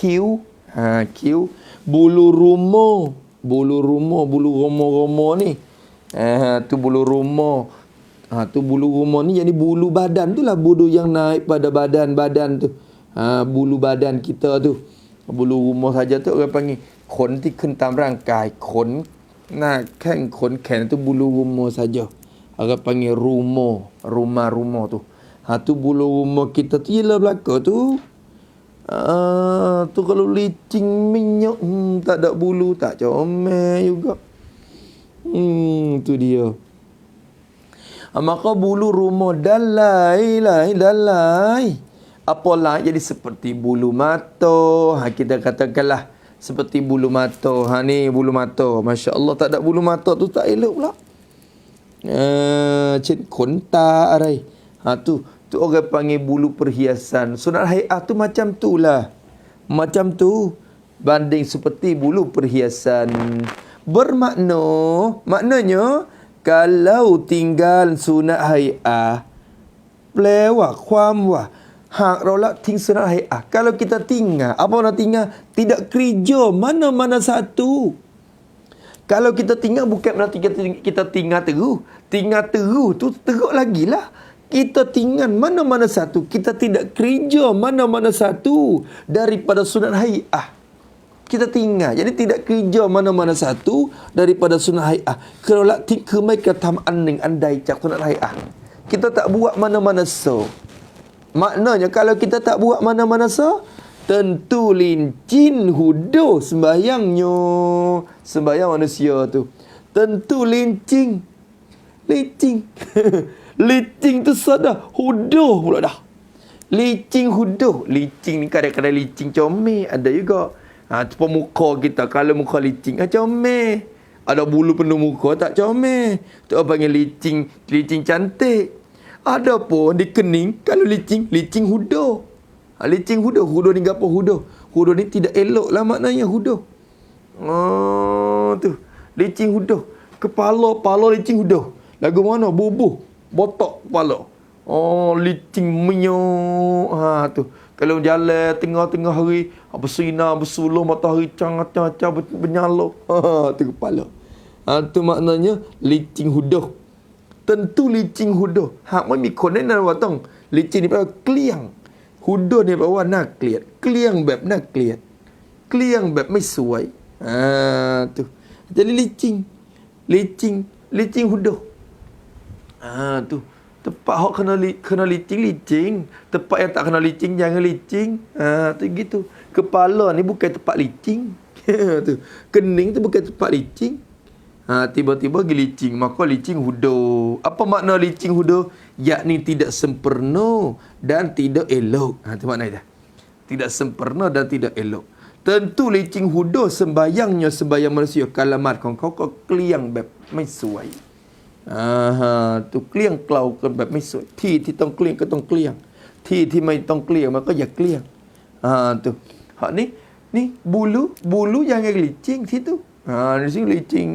Bulu rumah. Bulu rumah ni. Tu bulu rumah. Tu bulu rumah ni jadi bulu badan tu lah, bulu yang naik pada badan tu. Bulu badan kita tu. Bulu rumah saja tu orang panggil ขนที่ขึ้นตามร่างกายขนหน้าแข้งขนแขนtu bulu rumah saja. Orang panggil rumah tu. Tu bulu rumah kita tu ialah belaka tu. Tu kalau licin minyak, tak ada bulu, tak comel juga. Tu dia. Maka bulu rumah dalai. Apa lain jadi seperti bulu mata. Kita katakanlah seperti bulu mata. Ni bulu mata. Masya Allah, tak ada bulu mata tu tak elok pula. Cik konta arai. Tu orang panggil bulu perhiasan. Sunat hai'ah tu macam tu lah. Macam tu. Banding seperti bulu perhiasan. Maknanya kalau tinggal sunat hai'ah, แปลว่าความว่า hakเราละทิ้ง sunat hai'ah. Kalau kita tinggal, apa nak tinggal? Tidak kerja mana-mana satu. Kalau kita tinggal bukan berarti kita tinggal terus. Tinggal terus tu teruk lagi lah. Kita tinggal mana-mana satu. Kita tidak kerja mana-mana satu daripada sunat hai'ah. Kita tinggal. Jadi tidak kerja mana-mana satu daripada sunat hai'ah. Kalau lak tingkir mereka tam aning andai cak sunat hai'ah. Kita tak buat mana-mana so. Maknanya kalau kita tak buat mana-mana so, tentu lincin hudo sembahyangnya. Sembahyang manusia tu. Tentu lincing. Licing. Licing tu sadar. Hudo pula dah. Licing hudo. Licing ni kadang-kadang licing comel. Ada juga. Muka kita. Kalau muka licing, comel. Ada bulu penuh muka, tak comel. Tu orang panggil licing. Licing cantik. Ada pun di kening. Kalau licing, licing hudo. Licing hudo. Hudo ni apa hudo? Hudo ni tidak elok lah maknanya hudo. Tu. Licing hudo. Kepala licing hudo. Lagu mana? Bubuh. Botak kepala. Licing menyok. Tu. Kalau jalan tengah-tengah hari, bersinar, bersuluh, matahari cang-cang bernyala. Tu kepala. Tu maknanya licing hudo. Tentu licing hudo. Mai mikon ni nak watong. Licing ni pada kliang. Hudo ni pada nak kliat. Kliang bab nak kliat. Kliang bab mai suai. Tu. Jadi licing hudo. Tu. Tempat hok kena licing. Tempat yang tak kena licing jangan licing. Tu gitu. Kepala ni bukan tempat licing. Tu. Kening tu bukan tempat licing. Tiba-tiba pergi licing. Maka licing hudo. Apa makna licing hudo? Yakni tidak sempurna dan tidak elok. Itu makna dia. Tidak sempurna dan tidak elok. Tentu licing hudo sembayangnya sembayang manusia. Kalamat kau kliang bab mesuai. Tu kliang klau kan bab mesuai.ที่ต้องkliangก็ต้องkliang. ที่ไม่ต้องkliang maka ya kliang. Tu. Hak ni bulu jangan licing situ. Di sini licing.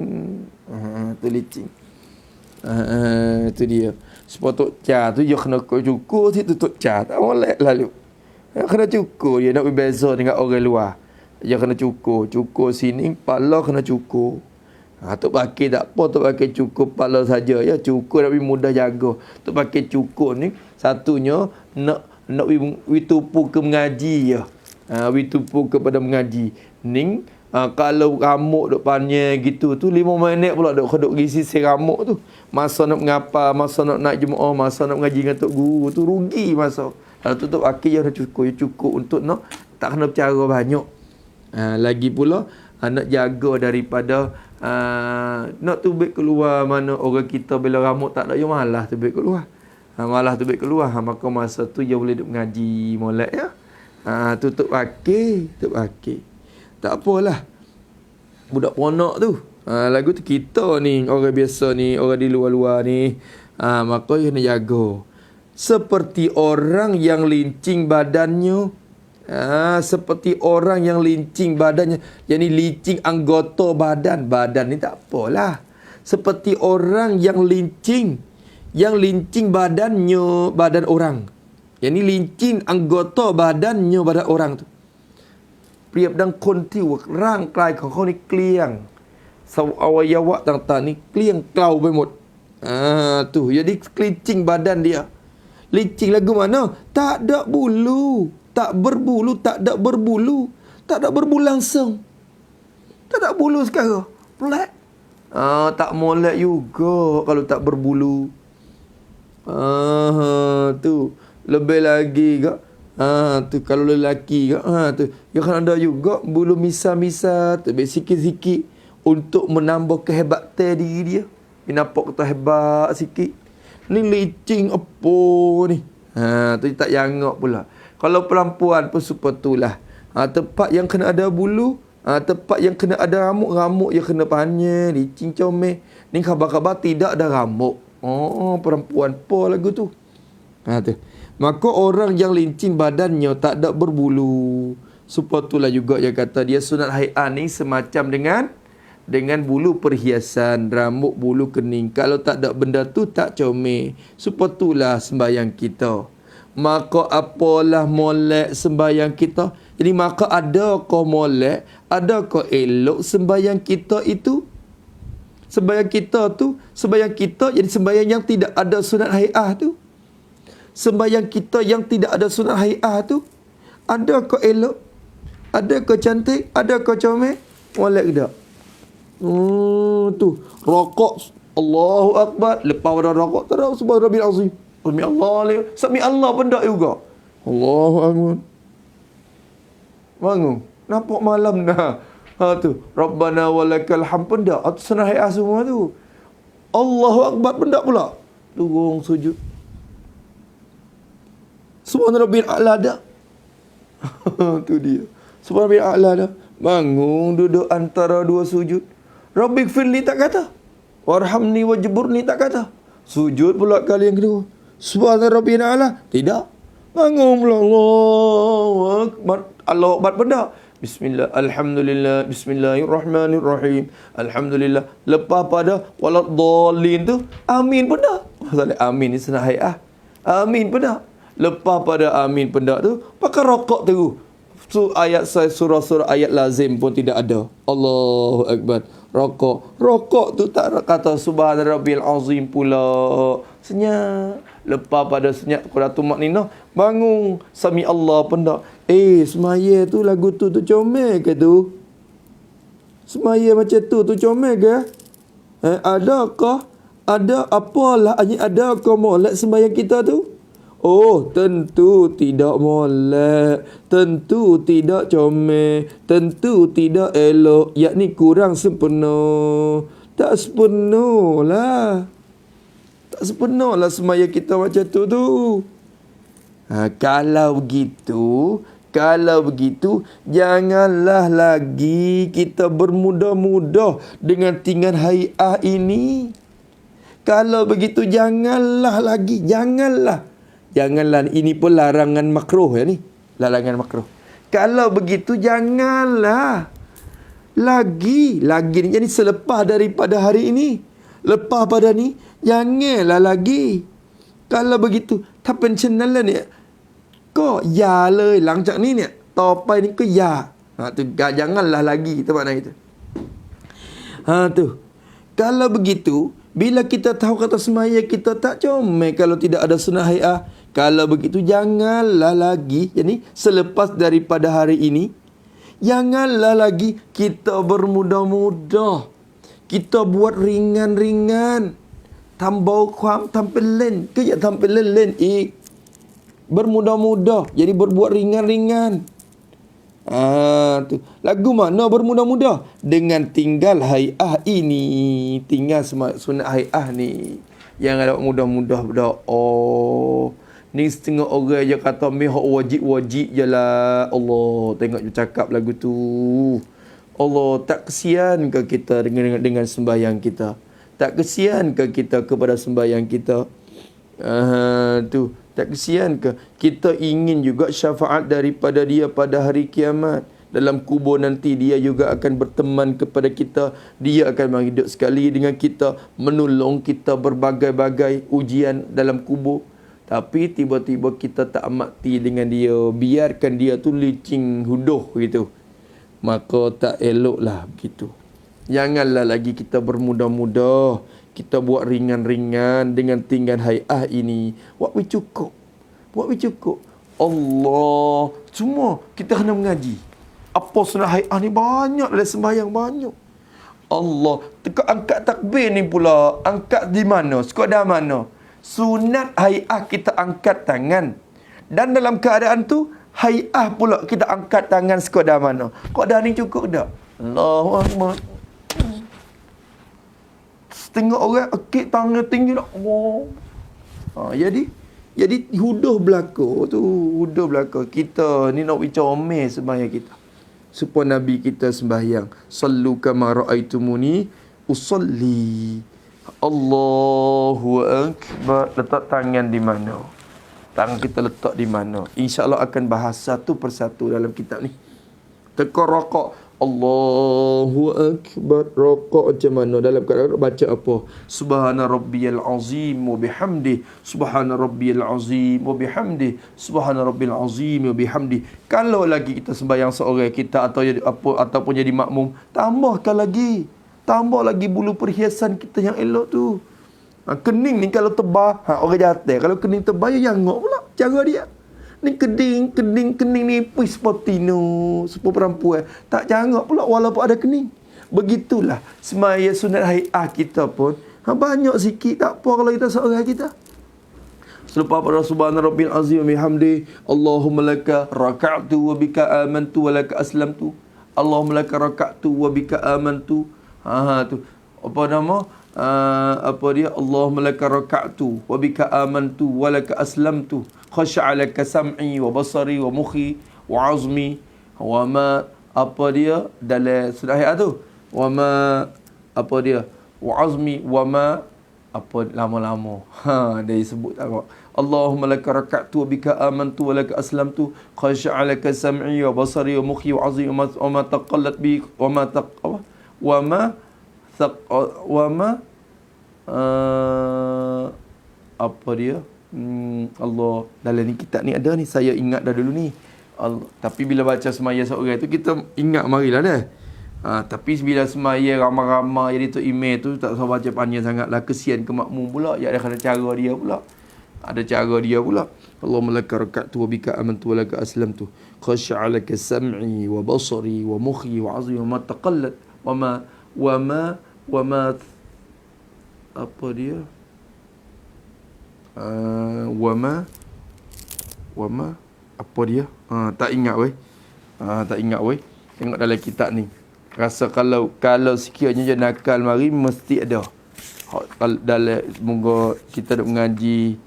Tu licing. Tu dia. Sebab tok cha tu dia kena cukur situ tok cha. Tak boleh lalu. Kena cukur dia nak berbeza dengan orang luar. Dia kena cukur. Cukur sini kepala kena cukur. Tok pakai tak apa, tok pakai cukur kepala saja ya. Cukur tapi mudah jaga. Tok pakai cukur ni satunya nak witupu ke mengaji ya. Witupu kepada mengaji. Ning kalau rambut duk panjang gitu tu 5 minit pula duk gisi rambut tu. Masa nak mengapa, masa nak Jumaat, masa nak mengaji dengan tok guru tu rugi masa. Kalau tu tok pakai dia cukup untuk nak tak kena bercara banyak. Lagi pula nak jaga daripada nak tubik keluar mana orang kita bila rambut tak ada yang malas tubik keluar. Malas tubik keluar. Maka masa tu dia boleh duk mengaji molek ya. Tutup pakai. Tak apalah. Budak ponak tu. Lagu tu kita ni, orang biasa ni, orang di luar-luar ni. Maka dia kena jaga. Seperti orang yang lincing badannya. Seperti orang yang lincing badannya. Jadi lincing anggota badan. Badan ni tak apalah. Seperti orang yang lincing badannya, badan orang. Jadi lincing anggota badannya badan orang tu. เปรียบดังคนที่ร่างกายของเขานี่เกลี้ยงอวัยวะต่างๆนี่เกลี้ยงเกลาไปหมดtu jadi kelicing badan dia licing lagu mana tak ada bulu tak berbulu tak ada berbulu langsung tak ada bulu sekarang flat tak molek juga kalau tak berbulu tu lebih lagi ke tu kalau lelaki tu dia kan ada juga bulu misa-misa tapi sikit-sikit untuk menambah kehebatan diri dia. Dia nampak kata hebat sikit. Ni licing apa ni? Tu tak yangak pula. Kalau perempuan pun sepertulah. Tempat yang kena ada bulu, tempat yang kena ada rambut yang kena panjang, licing comel. Ni khabar-khabar tidak ada rambut. Perempuan apa lagu tu? Tu. Maka orang yang lincing badannya tak ada berbulu. Sepertulah juga dia kata dia sunat hai'ah ni semacam dengan bulu perhiasan, rambut, bulu kening. Kalau tak ada benda tu tak comel. Sepertulah sembahyang kita. Maka apalah molek sembahyang kita. Jadi maka adakah molek, adakah elok sembahyang kita itu? Sembahyang kita jadi sembahyang yang tidak ada sunat hai'ah tu. Sembahyang kita yang tidak ada sunat hai'ah tu, adakah elok? Ada kau cantik, ada kau comel, molek ke tak? Tu rokok, Allahu Akbar, lepas pada rokok terus subhanallah azim. Sami Allah, sami Allah pun tak juga. Allahu Akbar. Bangun. Nampak malam dah. Tu. Rabbana walakal hamd pun tak. Atau senahiyah semua tu. Allahu Akbar pun tak pula. Turun sujud. Subhanallah rabbil a'la dah. Tu dia. Subhanallah rabbil a'la dah. Bangun duduk antara dua sujud. Rabbik firli tak kata. Warhamni wajburni tak kata. Sujud pula kali yang kedua. Subhanallah rabbil a'la. Tidak. Bangun pula. Allahu Akbar. Allahu Akbar pun tak. Bismillah, Alhamdulillah, Bismillahirrahmanirrahim, Alhamdulillah. Lepas pada waladhdallin tu, amin pun dah. Masalah amin ni senang hayah. Amin pun dah. Lepas pada amin pun dah tu, pakai rokok tu. Ayat saya surah-surah ayat lazim pun tidak ada. Allahu Akbar. Rokok tu tak kata subhana rabbil azim pula. Senyap. Lepas pada senyap Quratu Makninah, bangun sami Allah pun tak. Semaya tu lagu tu comel ke tu? Semaya macam tu comel ke? Adakah? Ada apalah ada kau molek sembahyang kita tu? Oh, tentu tidak molek, tentu tidak comel, tentu tidak elok, yakni kurang sempurna. Tak sepenuh lah. Tak sepenuh lah semaya kita macam tu. Kalau begitu, janganlah lagi kita bermudah-mudah dengan tinggal hai'ah ini. Kalau begitu, janganlah lagi. Janganlah, ini pun larangan makruh ya ni. Larangan makruh. Kalau begitu, janganlah lagi ni. Jadi selepas daripada hari ini. Lepas pada ni, janganlah lagi. Kalau begitu, tak pencenalan ni. Kau yaเลยหลังจากนี้เนี่ยต่อไปนี่ก็ya. Tu janganlah lagi kita makna itu. Tu. Kalau begitu, bila kita tahu kata semaya kita tak comel kalau tidak ada sunnah hai'ah. Kalau begitu janganlah lagi, yakni selepas daripada hari ini, janganlah lagi kita bermudah-mudah. Kita buat ringan-ringan. Tambahความทำเป็นเล่นก็อย่าทำเป็นเล่นๆอีก bermudah-mudah, jadi berbuat ringan-ringan. Tu. Lagu mana bermudah-mudah? Dengan tinggal hai'ah ini. Tinggal sunat hai'ah ni. Yang ada mudah-mudah dah. Ni setengah orang je kata mihak wajib-wajib je lah. Allah, tengok dia cakap lagu tu. Allah, tak kesian ke kita dengan sembahyang kita? Tak kesian ke kita kepada sembahyang kita? Tu. Tak kesian ke? Kita ingin juga syafaat daripada dia pada hari kiamat. Dalam kubur nanti dia juga akan berteman kepada kita. Dia akan menghidup sekali dengan kita. Menolong kita berbagai-bagai ujian dalam kubur. Tapi tiba-tiba kita tak amati dengan dia. Biarkan dia tu licin huduh gitu. Maka tak eloklah begitu. Janganlah lagi kita bermudah-mudah. Kita buat ringan-ringan dengan tinggal hai'ah ini. Buat cukup. Allah. Cuma kita kena mengaji. Apa sunnah hai'ah ni banyak dalam sembahyang banyak. Allah. Angkat takbir ni pula. Angkat di mana? Sekadar mana? Sunat hai'ah kita angkat tangan. Dan dalam keadaan tu, hai'ah pula kita angkat tangan sekadar mana? Sekadar ni cukup tak? Allahu Akbar. Setengah orang akik tangan tinggi nak. Jadi huduh belaka tu. Huduh belaka. Kita ni nak bicara comel sembahyang kita. Supaya Nabi kita sembahyang. Sallu kama ra'aitumuni usalli. Allahu Akbar. Letak tangan di mana? Tangan kita letak di mana? InsyaAllah akan bahas satu persatu dalam kitab ni. Teka rokok. Allahu Akbar. Rokok macam mana? Dalam keadaan baca apa? Subhana rabbiyal azim wa bihamdi. Subhana rabbiyal azim wa bihamdi. Subhana rabbil azim wa bihamdi. Kalau lagi kita sembahyang seorang kita ataupun jadi makmum, tambah lagi bulu perhiasan kita yang elok tu. Kening ni kalau tebal, orang jatuh. Kalau kening tebal, ya jangok pula cara dia. Ni kening nipis potino sepo perempuan. Tak jangak pula walaupun ada kening. Begitulah semaya sunat hai'ah kita pun. Banyak sikit tak apa kalau kita seorang kita. Selepas pada subhana rabbil azim wa bihamdi Allahumma laka raka'tu wa bika amantu wa laka aslamtu. Allahumma laka raka'tu wa bika amantu. Tu. Apa nama? Apa dia? Allahumma laka raka'tu wa bika amantu wa laka aslamtu. Khasha'a laka sam'i wa basari wa mukhi wa azmi wa ma apa dia dalam surah ayat tu. Wa ma apa dia? Wa azmi wa ma apa lama-lama. Dia sebut tak apa. Allahumma laka raka'tu wa bika amantu wa laka aslamtu. Khasha'a laka sam'i wa basari wa mukhi wa azmi wa ma taqallat bi wa ma taqwa wa ma apa dia? Allah dalam ni kitab ni ada ni, saya ingat dah dulu ni. Tapi bila baca semaya seorang tu kita ingat marilah dah. Tapi bila semaya ramai-ramai jadi tu email tu tak usah baca panjang sangatlah, kesian ke makmum pula. Ya ada kena cara dia pula. Ada cara dia pula. Allahumma laka raka'tu wa bika amantu wa laka aslamtu. Khasha'a laka sam'i wa basari wa mukhi wa 'azmi wa ma taqallat wa ma apa dia? Wa ma apa dia? Tak ingat weh. Tak ingat weh. Tengok dalam kitab ni. Rasa kalau sekiranya je nakal mari mesti ada. Dalam semoga kita duk mengaji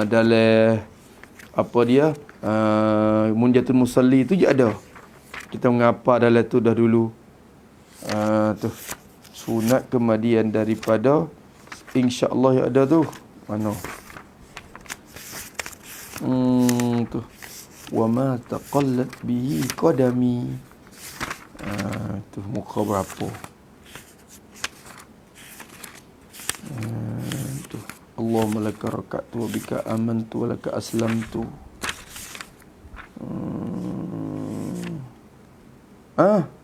dalam apa dia? Munjatul Musalli tu je ada. Kita mengapa dalam tu dah dulu. Tu sunat kemudian daripada insya-Allah yang ada tu. Mana? Tu. Wa ma taqallat bihi qadami. Tu muka berapa? Tu. Allahumma laka raka'tu wa bika amantu wa laka aslamtu.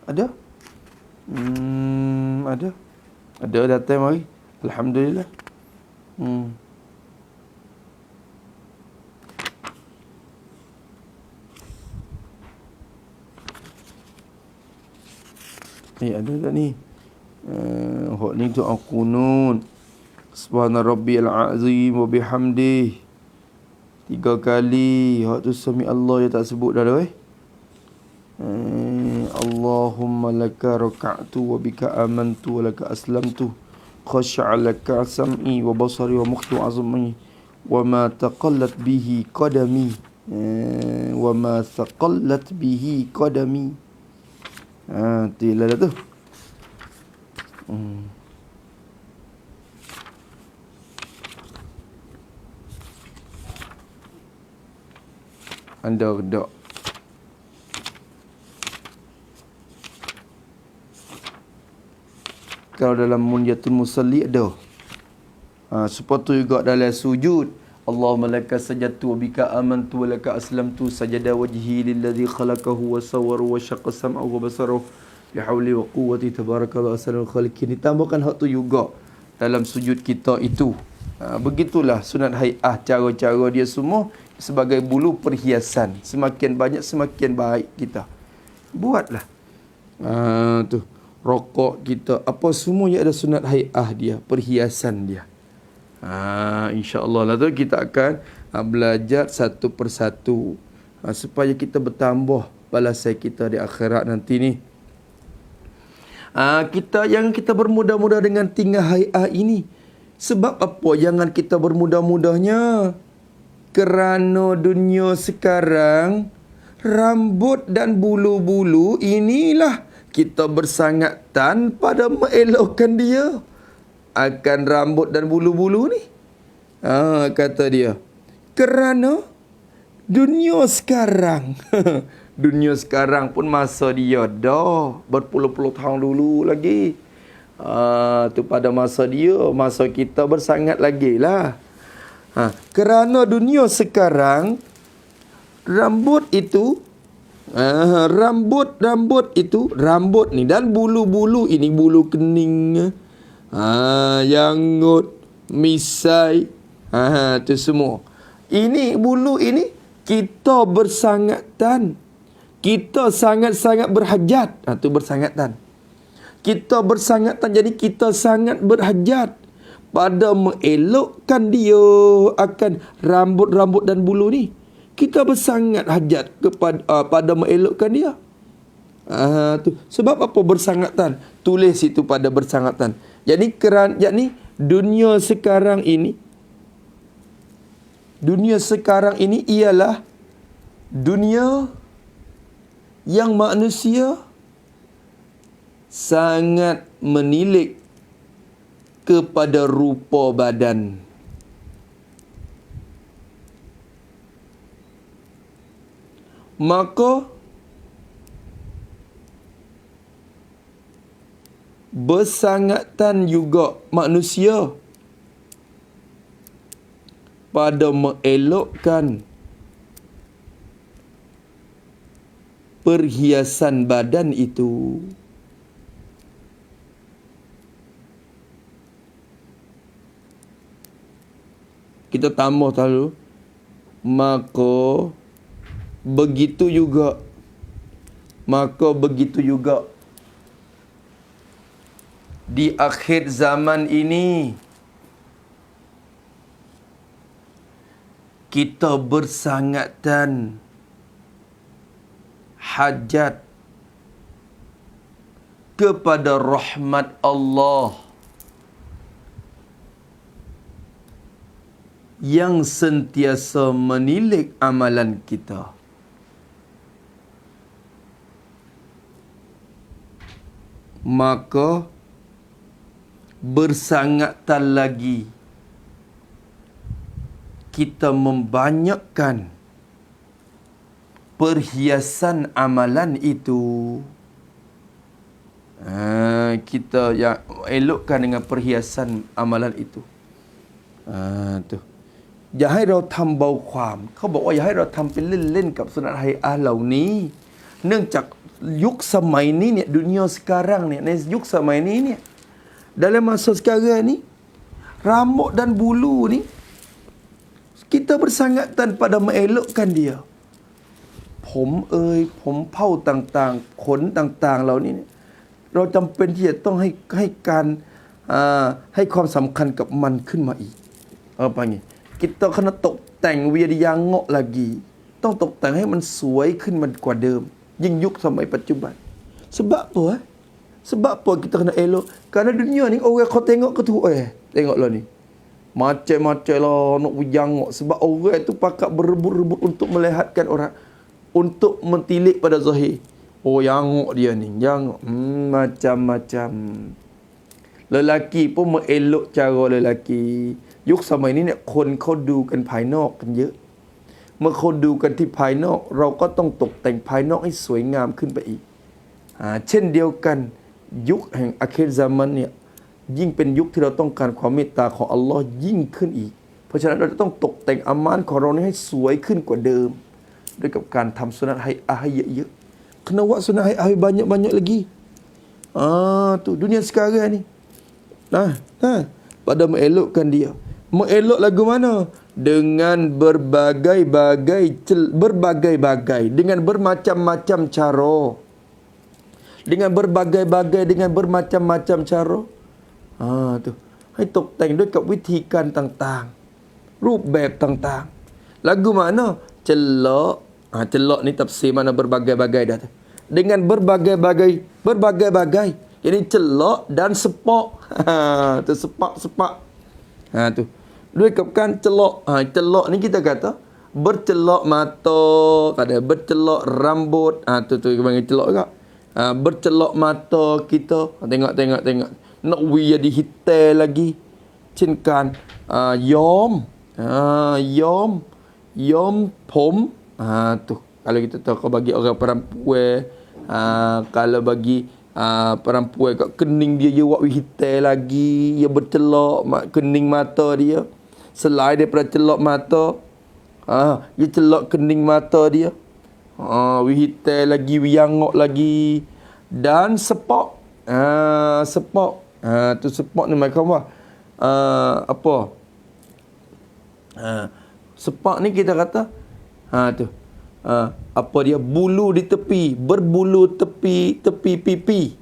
Ada? Ada datang mari. Alhamdulillah. Ada tak ni? Hak ni tu al-qunut. Subhana rabbiyal azim wa bihamdi. 3 kali. Hak tu sami Allah yang tak sebut dah dah. Allahumma laka raka'tu wa bika amantu wa laka aslamtu. Khasha'a laka sam'i wa basari wa mukhi wa azmi wa ma taqallat bihi qadami. Wa ma taqallat bihi qadami. Tilah dah tu. Anda redak. Kalau dalam Munjatul Musalli ada. Seperti juga dalam sujud. Allahumma laka sajadtu wa bika amantu wa laka aslamtu sajada wajhi lilladzi khalaqahu wa sawwara wa syaqqa sam'ahu wa basarahu bi hauli wa quwwati tabarakallahu ahsanul khaliqin. Ditambahkan hak tu juga dalam sujud kita itu. Begitulah sunat hai'ah, cara-cara dia semua sebagai bulu perhiasan. Semakin banyak semakin baik kita. Buatlah. Tu rokok kita apa semua yang ada sunat hai'ah dia, perhiasan dia. InsyaAllah lah tu kita akan belajar satu persatu supaya kita bertambah balasan kita di akhirat nanti ni. Kita bermudah-mudah dengan tinggal hai'ah ini. Sebab apa jangan kita bermudah-mudahnya? Kerana dunia sekarang rambut dan bulu-bulu inilah kita bersangatan pada mengelokkan dia akan rambut dan bulu-bulu ni. Kata dia, kerana dunia sekarang dunia sekarang pun masa dia dah berpuluh-puluh tahun dulu lagi. Tu pada masa dia, masa kita bersangat lagi lah. Kerana dunia sekarang rambut itu rambut ni dan bulu-bulu ini, bulu kening, janggut, misai, tu semua. Ini bulu ini Kita bersangatan. Kita sangat-sangat berhajat. Itu bersangatan. Kita bersangatan, jadi kita sangat berhajat pada mengelokkan dia akan rambut-rambut dan bulu ni. Kita bersangat hajat pada mengelokkan dia. Tu. Sebab apa bersangatan? Tulis itu pada bersangatan. Jadi dunia sekarang ini ialah dunia yang manusia sangat menilik kepada rupa badan. Maka bersangatan juga manusia pada mengelokkan perhiasan badan itu. Kita tambah dulu. Maka begitu juga di akhir zaman ini kita bersangatan hajat kepada rahmat Allah yang sentiasa menilik amalan kita. Maka bersangatan lagi kita membanyakkan perhiasan amalan itu. Kita yang elokkan dengan perhiasan amalan itu. Tu. อย่าให้เราทำเบาความเขาบอกว่าอย่าให้เราทำเป็นเล่นๆกับสุนัตไฮอาเหล่านี้เนื่องจากยุคสมัยนี้เนี่ย dunia sekarang เนี่ย ในยุคสมัยนี้เนี่ย dalam masa sekarang ni rambut dan bulu ni kita bersangatan pada mengelokkan dia. ผมเผ่าต่างๆขนต่างๆเหล่านี้เนี่ยเราจำเป็นที่จะต้องให้ความสำคัญกับมันขึ้นมาอีก apa ni kita kena ตกแต่งวิริยังะ lagi ต้องตกแต่งให้มันสวยขึ้นมากว่าเดิมยิ่งยุคสมัยปัจจุบัน sebab apa kita kena elok kerana dunia ni orang kau tengok ke tu tengoklah ni macam-macam lah nak berjangok sebab orang tu pakat berebut-rebut untuk melihatkan orang untuk mentilik pada zahir. Oh yangok dia ni yangok macam-macam. Lelaki pun mengelok cara lelaki. ยุคสมัยนี้เนี่ยคนเขาดูกันภายนอกกันเยอะเมื่อเขาดูกันที่ภายนอกเราก็ต้องตกแต่งภายนอกให้สวยงามขึ้นไปอีกเช่นเดียวกันยุคแห่งอาคิรซามันเนี่ยยิ่งเป็นยุคที่เราต้องการความเมตตาของอัลลอฮ์ยิ่งขึ้นอีกเพราะฉะนั้นเราจะต้องตกแต่งอามานของเราให้สวยขึ้นกว่าเดิมด้วยกับการทำสุนัตไฮอาให้เยอะๆ kena buat sunnah hai banyak-banyak lagi. Tu dunia sekarang ni. Pada mengelokkan dia. Mengelok lagu mana? Dengan berbagai-bagai dengan bermacam-macam cara. Dengan berbagai-bagai dengan bermacam-macam cara. Tu. ให้ตกแต่งด้วยกับวิธีการต่างๆรูปแบบต่างๆ lagu mana? Celok. Celok ni tafsir mana berbagai-bagai dah tu. Dengan berbagai-bagai. Jadi celok dan sepak. Tu sepak. Tu.ด้วยกับการcelok. Celok ni kita kata bercelok mata, ada bercelok rambut. Tu panggil celok juga. Bercelok mata kita. Tengok. Nak jadi hitam lagi. เช่นการย้อมผม tu kalau kita tahu kalau bagi orang perempuan kalau bagi perempuan kat kening dia buat hitam lagi dia bercelok kening mata dia selain daripada celok mata dia celok kening mata dia hitam lagi yangok lagi dan sepak tu sepak ni maksud apa sepak ni kita kata Tu. Apa dia? Bulu di tepi, berbulu tepi pipi.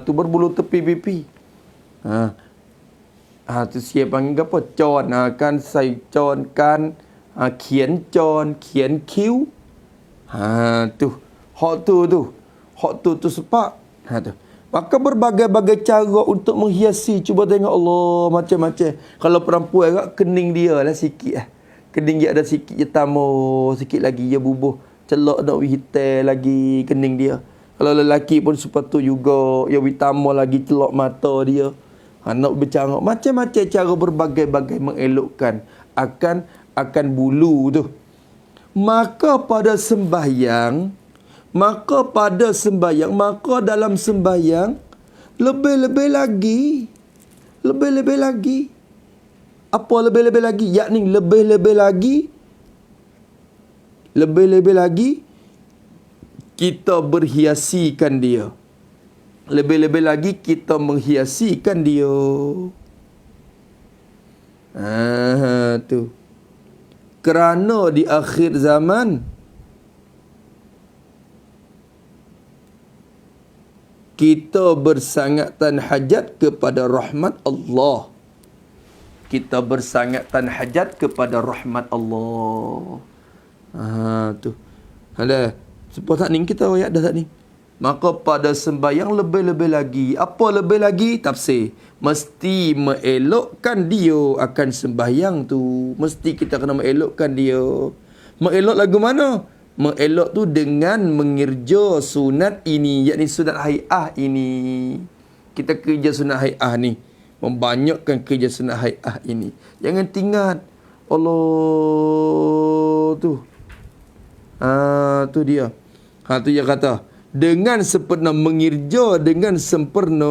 Tu berbulu tepi pipi. Tu siap panggil apa? Con. Kan saya con kan. Khian con, khian kiu. Tu. Hak tu sepak. Tu. Maka berbagai-bagai cara untuk menghiasi. Cuba tengok Allah macam-macam. Kalau perempuan agak kening dia lah sikit lah. Kening dia ada sikit je tamur, sikit lagi dia bubuh. Celok nak hitam lagi kening dia. Kalau lelaki pun sepatu juga, dia tambah lagi celok mata dia. Nak bercara macam-macam cara berbagai-bagai mengelokkan akan bulu tu. Maka dalam sembahyang lebih-lebih lagi. Apa lebih-lebih lagi? Yakni lebih-lebih lagi kita berhiasikan dia. Lebih-lebih lagi kita menghiasikan dia. Tu. Kerana di akhir zaman kita bersangatan hajat kepada rahmat Allah. Kita bersangatan hajat kepada rahmat Allah. Tu. Ada. Sebab tak ni kita ayat dah tak ni. Maka pada sembahyang lebih-lebih lagi. Apa lebih lagi? Tafsir. Mesti mengelokkan dia akan sembahyang tu. Mesti kita kena mengelokkan dia. Mengelok lagu mana? Mengelok tu dengan mengirja sunat ini. Yakni sunat hai'ah ini. Kita kerja sunat hai'ah ni. Membanyakkan kerja sunat hai'ah ini. Jangan tinggal. Allah tu. Tu dia. Tu dia kata. Dengan sempurna mengirja dengan sempurna.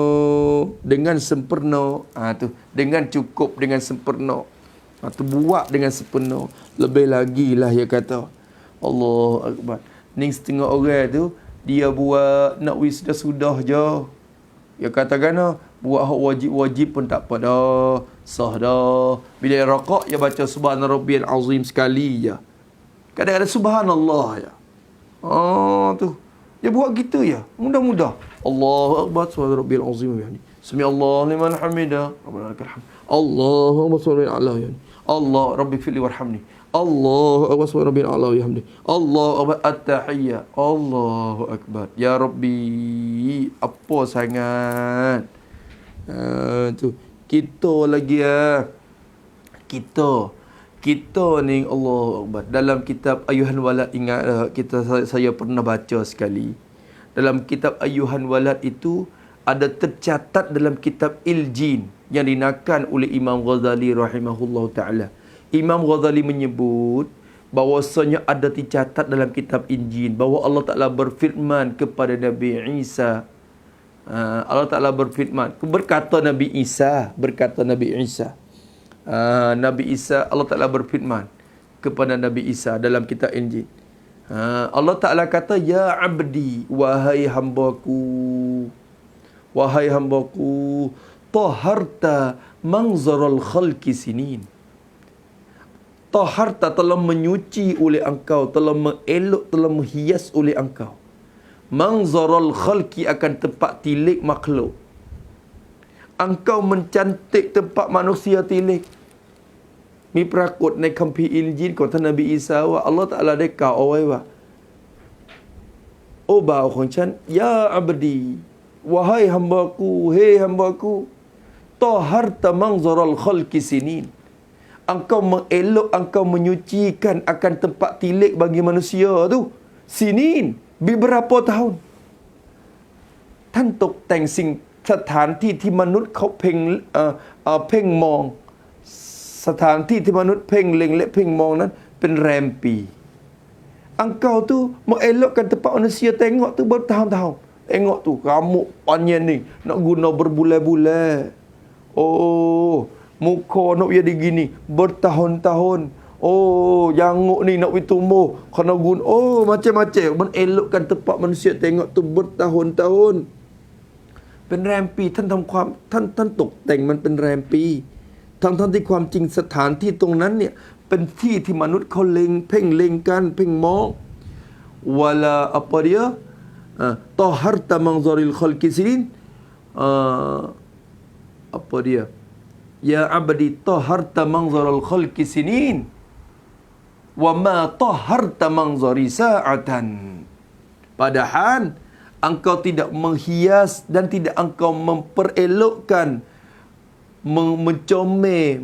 Tu. Dengan cukup, dengan sempurna. Tu buat dengan sempurna. Lebih lagi lah dia kata. Allah Akbar. Ni setengah orang tu. Dia buat nak sudah je. Dia katakan buat hak wajib-wajib pun tak apa dah. Sah dah. Bila dia rokok, dia baca Subhana Rabbiyal Azim sekali je. Kadang-kadang Subhanallah je. Tu. Dia buat gitu ya. Mudah-mudah. Allahu Akbar. Subhana Rabbiyal Azim. Sami Allah liman hamidah. Rabbana lakal hamd. Allahu sholli ala ya. Allah Rabbi fili warhamni. Allahu Akbar. Subhana Rabbiyal ala ya hamdi. Allahu Akbar at-tahiyya. Allahu Akbar. Ya Rabbi. Apa sangat. Tu. Kita lagi ya. Kita ni Allah Akbar. Dalam kitab Ayuhan Walad, ingat saya pernah baca sekali. Dalam kitab Ayuhan Walad itu ada tercatat dalam kitab Iljin yang dinakan oleh Imam Ghazali rahimahullah ta'ala. Imam Ghazali menyebut bahawasanya ada tercatat dalam kitab Injil bahawa Allah Ta'ala berfirman kepada Nabi Isa. Allah Ta'ala berfirman. Berkata Nabi Isa. Nabi Isa, Allah Ta'ala berfirman kepada Nabi Isa dalam kitab Injil. Allah Ta'ala kata, Ya abdi, wahai hambaku, taharta mangzaral khalqi sinin. Taharta telah menyuci oleh engkau, telah mengelok, telah menghias oleh engkau. Mangzaral khalqi akan tempat tilik makhluk. Engkau mencantik tempat manusia tilik. Mi prakut naik kampi Injil kata Nabi Isa wa Allah Ta'ala deka awai wa. Oba khoncan ya abdi, wahai hambaku, hei hambaku, taharta mangzaral khalqi sinin. Engkau mengelok, engkau menyucikan akan tempat tilik bagi manusia tu. Sinin, beberapa tahun. Tantuk teng sing สถานที่ที่มนุษย์เขาเพ่งมองสถานที่ที่มนุษย์เพ่งเล็งและเพ่งมองนั้นเป็นแรมปี engkau tu mengelokkan tempat manusia tengok tu bertahun-tahun. Tengok tu rambut panjang ni nak guna berbulan-bulan. Oh, muka nak jadi gini bertahun-tahun. Oh, janguk ni nak bertumbuh kena guna. Oh, macam-macam mengelokkan tempat manusia tengok tu bertahun-tahun. เป็นแรมปีท่านทำความท่านตกแต่งมันเป็นแรมปีทั้งที่ความจริงสถานที่ตรงนั้นเนี่ย เป็นที่ที่มนุษย์เขาเล็งเพ่งเล็งกันเพ่งมองวะลาapa dia taharta manzaril khalqi sinin apa dia ya abdi taharta manzaril khalqi sinin wa ma taharta manzari sa'atan. Padahal engkau tidak menghias dan tidak engkau memperelokkan, mencomel,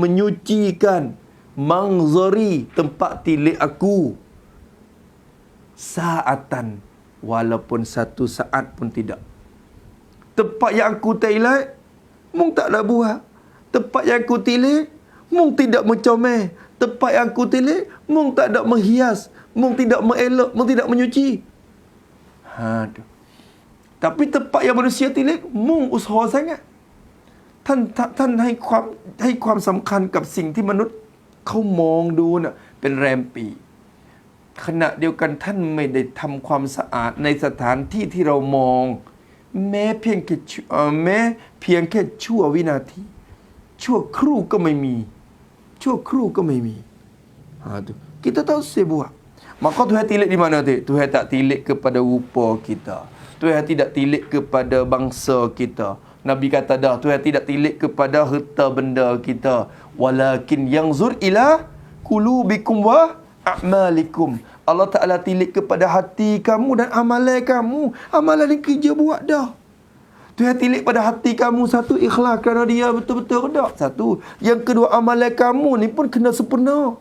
menyucikan manzari, tempat tilik aku, sa'atan, walaupun satu saat pun tidak. Tempat yang aku tilik, mung tak ada buat. Tempat yang aku tilik, mung tidak mencomel. Tempat yang aku tilik, mung tak ada menghias, mung tidak mengelok, mung tidak menyuci. Tapi tempat yang manusia tilik, mung usaha sangat. ท่านให้ความสำคัญกับสิ่งที่มนุษย์เขามองดูน่ะเป็นแรมปีขณะเดียวกันท่านไม่ได้ทำความสะอาดในสถานที่ที่เรามองแม้เพียงแค่ชั่ววินาทีชั่วครู่ก็ไม่มีkita tahu sebuah maka Tuhan tilik di mana tu? Tuhan tak tilik kepada rupa kita, Tuhan tidak tilik kepada bangsa kita. Nabi kata dah, Tuhan tidak tilik kepada harta benda kita, walakin yanzur ila qulubikum wa a'malikum. Allah Ta'ala tilik kepada hati kamu dan amalan kamu. Amalan ni kerja buat dah. Tuhan tilik pada hati kamu, satu ikhlas kerana dia betul-betul redak. Satu. Yang kedua, amalan kamu ni pun kena sempurna.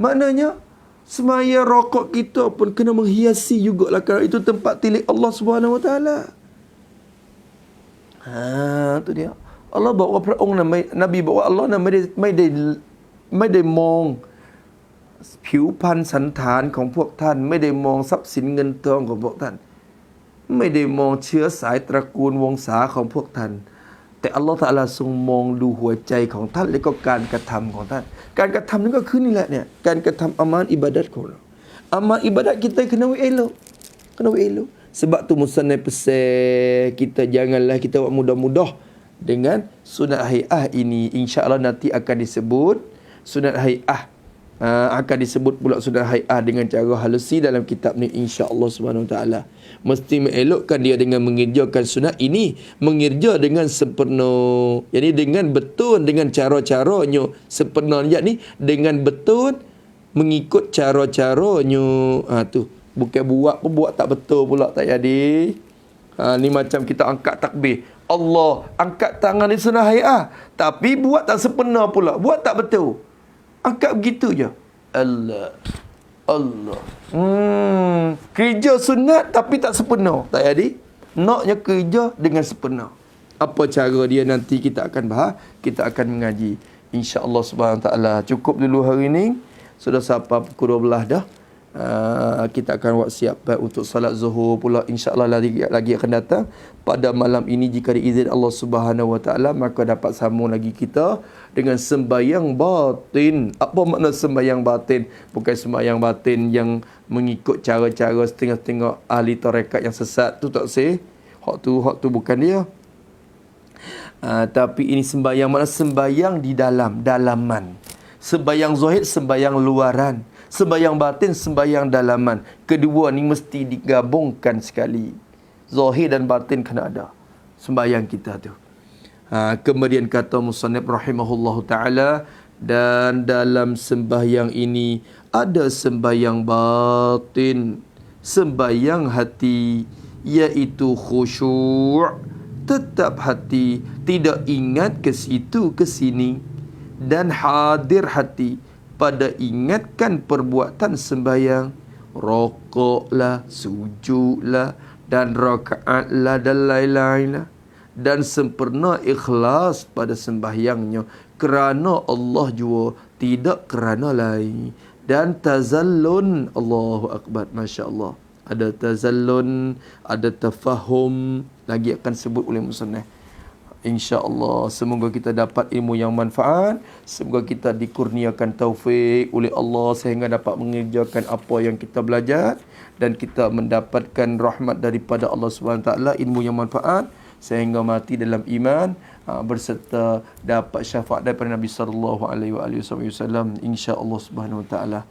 Maknanya semaya rokok kita pun kena menghiasi jugalah, kerana itu tempat tilik Allah Subhanahu Wa Taala. Tu dia. Allah บอกว่าพระองค์น่ะนบีบอกว่าอัลเลาะห์น่ะไม่ได้มองผิวพรรณสันฐานของพวกท่าน ไม่ได้มองทรัพย์สินเงินทองของพวกท่าน ไม่ได้มองเชื้อสายตระกูลวงศาของพวกท่านแต่อัลลอฮฺตะอาลาทรงมองดูหัวใจของท่านและก็การกระทำของท่านการกระทำนั้นก็คือนี่แหละเนี่ยการกระทำอามันอิบาดัตของเราอามันอิบาดัตkita kena elok sebab tu musannaf pesan kita janganlah kita buat mudah-mudah dengan sunat hai'ah ini. InsyaAllah nanti akan disebut sunat hai'ah, akan disebut pula sunat hai'ah dengan cara halusi dalam kitab ni, insya-Allah Subhanahu Wa Taala. Mesti mengelokkan dia dengan mengerjakan sunat ini, mengerja dengan sempurna, yakni dengan betul, dengan cara-caranya sempurna, yakni dengan betul mengikut cara-caranya. Tu bukan buat tak betul pula tak jadi. Ni macam kita angkat takbir, Allah angkat tangan di sunat hai'ah, tapi buat tak sempurna pula, buat tak betul. Angkat begitu je. Allah. Kerja sunat tapi tak sempurna. Tak jadi. Naknya kerja dengan sempurna. Apa cara dia nanti kita akan bahas, kita akan mengaji. InsyaAllah Subhanahu Wa Taala. Cukup dulu hari ini. Sudah sampai pukul 12 dah. Kita akan buat siap untuk salat zuhur pula, insya-Allah lagi akan datang pada malam ini jika diizin Allah Subhanahu Wa Taala. Maka dapat sambung lagi kita dengan sembahyang batin. Apa makna sembahyang batin? Bukan sembahyang batin yang mengikut cara-cara setengah-setengah ahli tarekat yang sesat tu, tak sih. Hak tu bukan dia. Tapi ini sembahyang, makna sembahyang di dalaman. Sembahyang zahir, sembahyang luaran. Sembahyang batin, sembahyang dalaman. Kedua ni mesti digabungkan sekali. Zahir dan batin kena ada sembahyang kita tu. Kemudian kata musannif rahimahullahu ta'ala, dan dalam sembahyang ini ada sembahyang batin, sembahyang hati, iaitu khusyuk, tetap hati, tidak ingat ke situ ke sini, dan hadir hati pada ingatkan perbuatan sembahyang, rokoklah, sujudlah, dan rakaatlah, dan lain-lainlah, dan sempurna ikhlas pada sembahyangnya kerana Allah jua, tidak kerana lain. Dan tazallun, Allahu Akbar, Masya Allah. Ada tazallun, ada tafahum, lagi akan sebut oleh musannaf. InsyaAllah semoga kita dapat ilmu yang manfaat, semoga kita dikurniakan taufik oleh Allah sehingga dapat mengerjakan apa yang kita belajar, dan kita mendapatkan rahmat daripada Allah SWT, ilmu yang manfaat. sehingga mati dalam iman, berserta dapat syafaat daripada Nabi sallallahu alaihi wasallam, insya-Allah Subhanahu wa taala.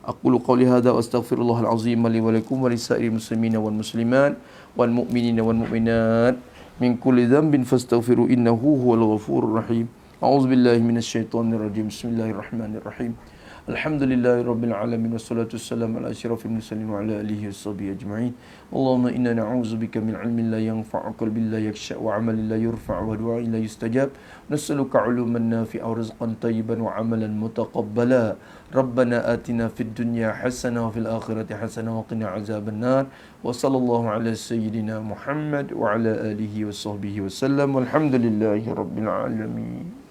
Aqulu qawli hadza wa astaghfirullahal azim li wa lakum wa lisairil muslimina wal muslimat wal mu'minina wal mu'minat min kulli dhanbin fastaghfiru innahu huwal ghafurur rahim. A'udzu billahi minasyaitonir rajim. Bismillahirrahmanirrahim. Alhamdulillahirabbil alamin wassalatu wassalamu ala asyrafil mursalin wa ala alihi washabihi ajma'in. Allahumma inna na'udzubika min 'ilmin la yanfa'u, qalbin la yakhsha, wa 'amalin la yurfa' wa du'ain la yustajab. Nas'aluka 'uluman nafi'a wa rizqan tayyiban wa 'amalan mutaqabbala. Rabbana atina fid dunya hasanah wa fil akhirati hasanah wa qina 'adzaban nar. Wa sallallahu ala sayyidina Muhammad wa ala alihi washabihi wasallam. Walhamdulillahirabbil alamin.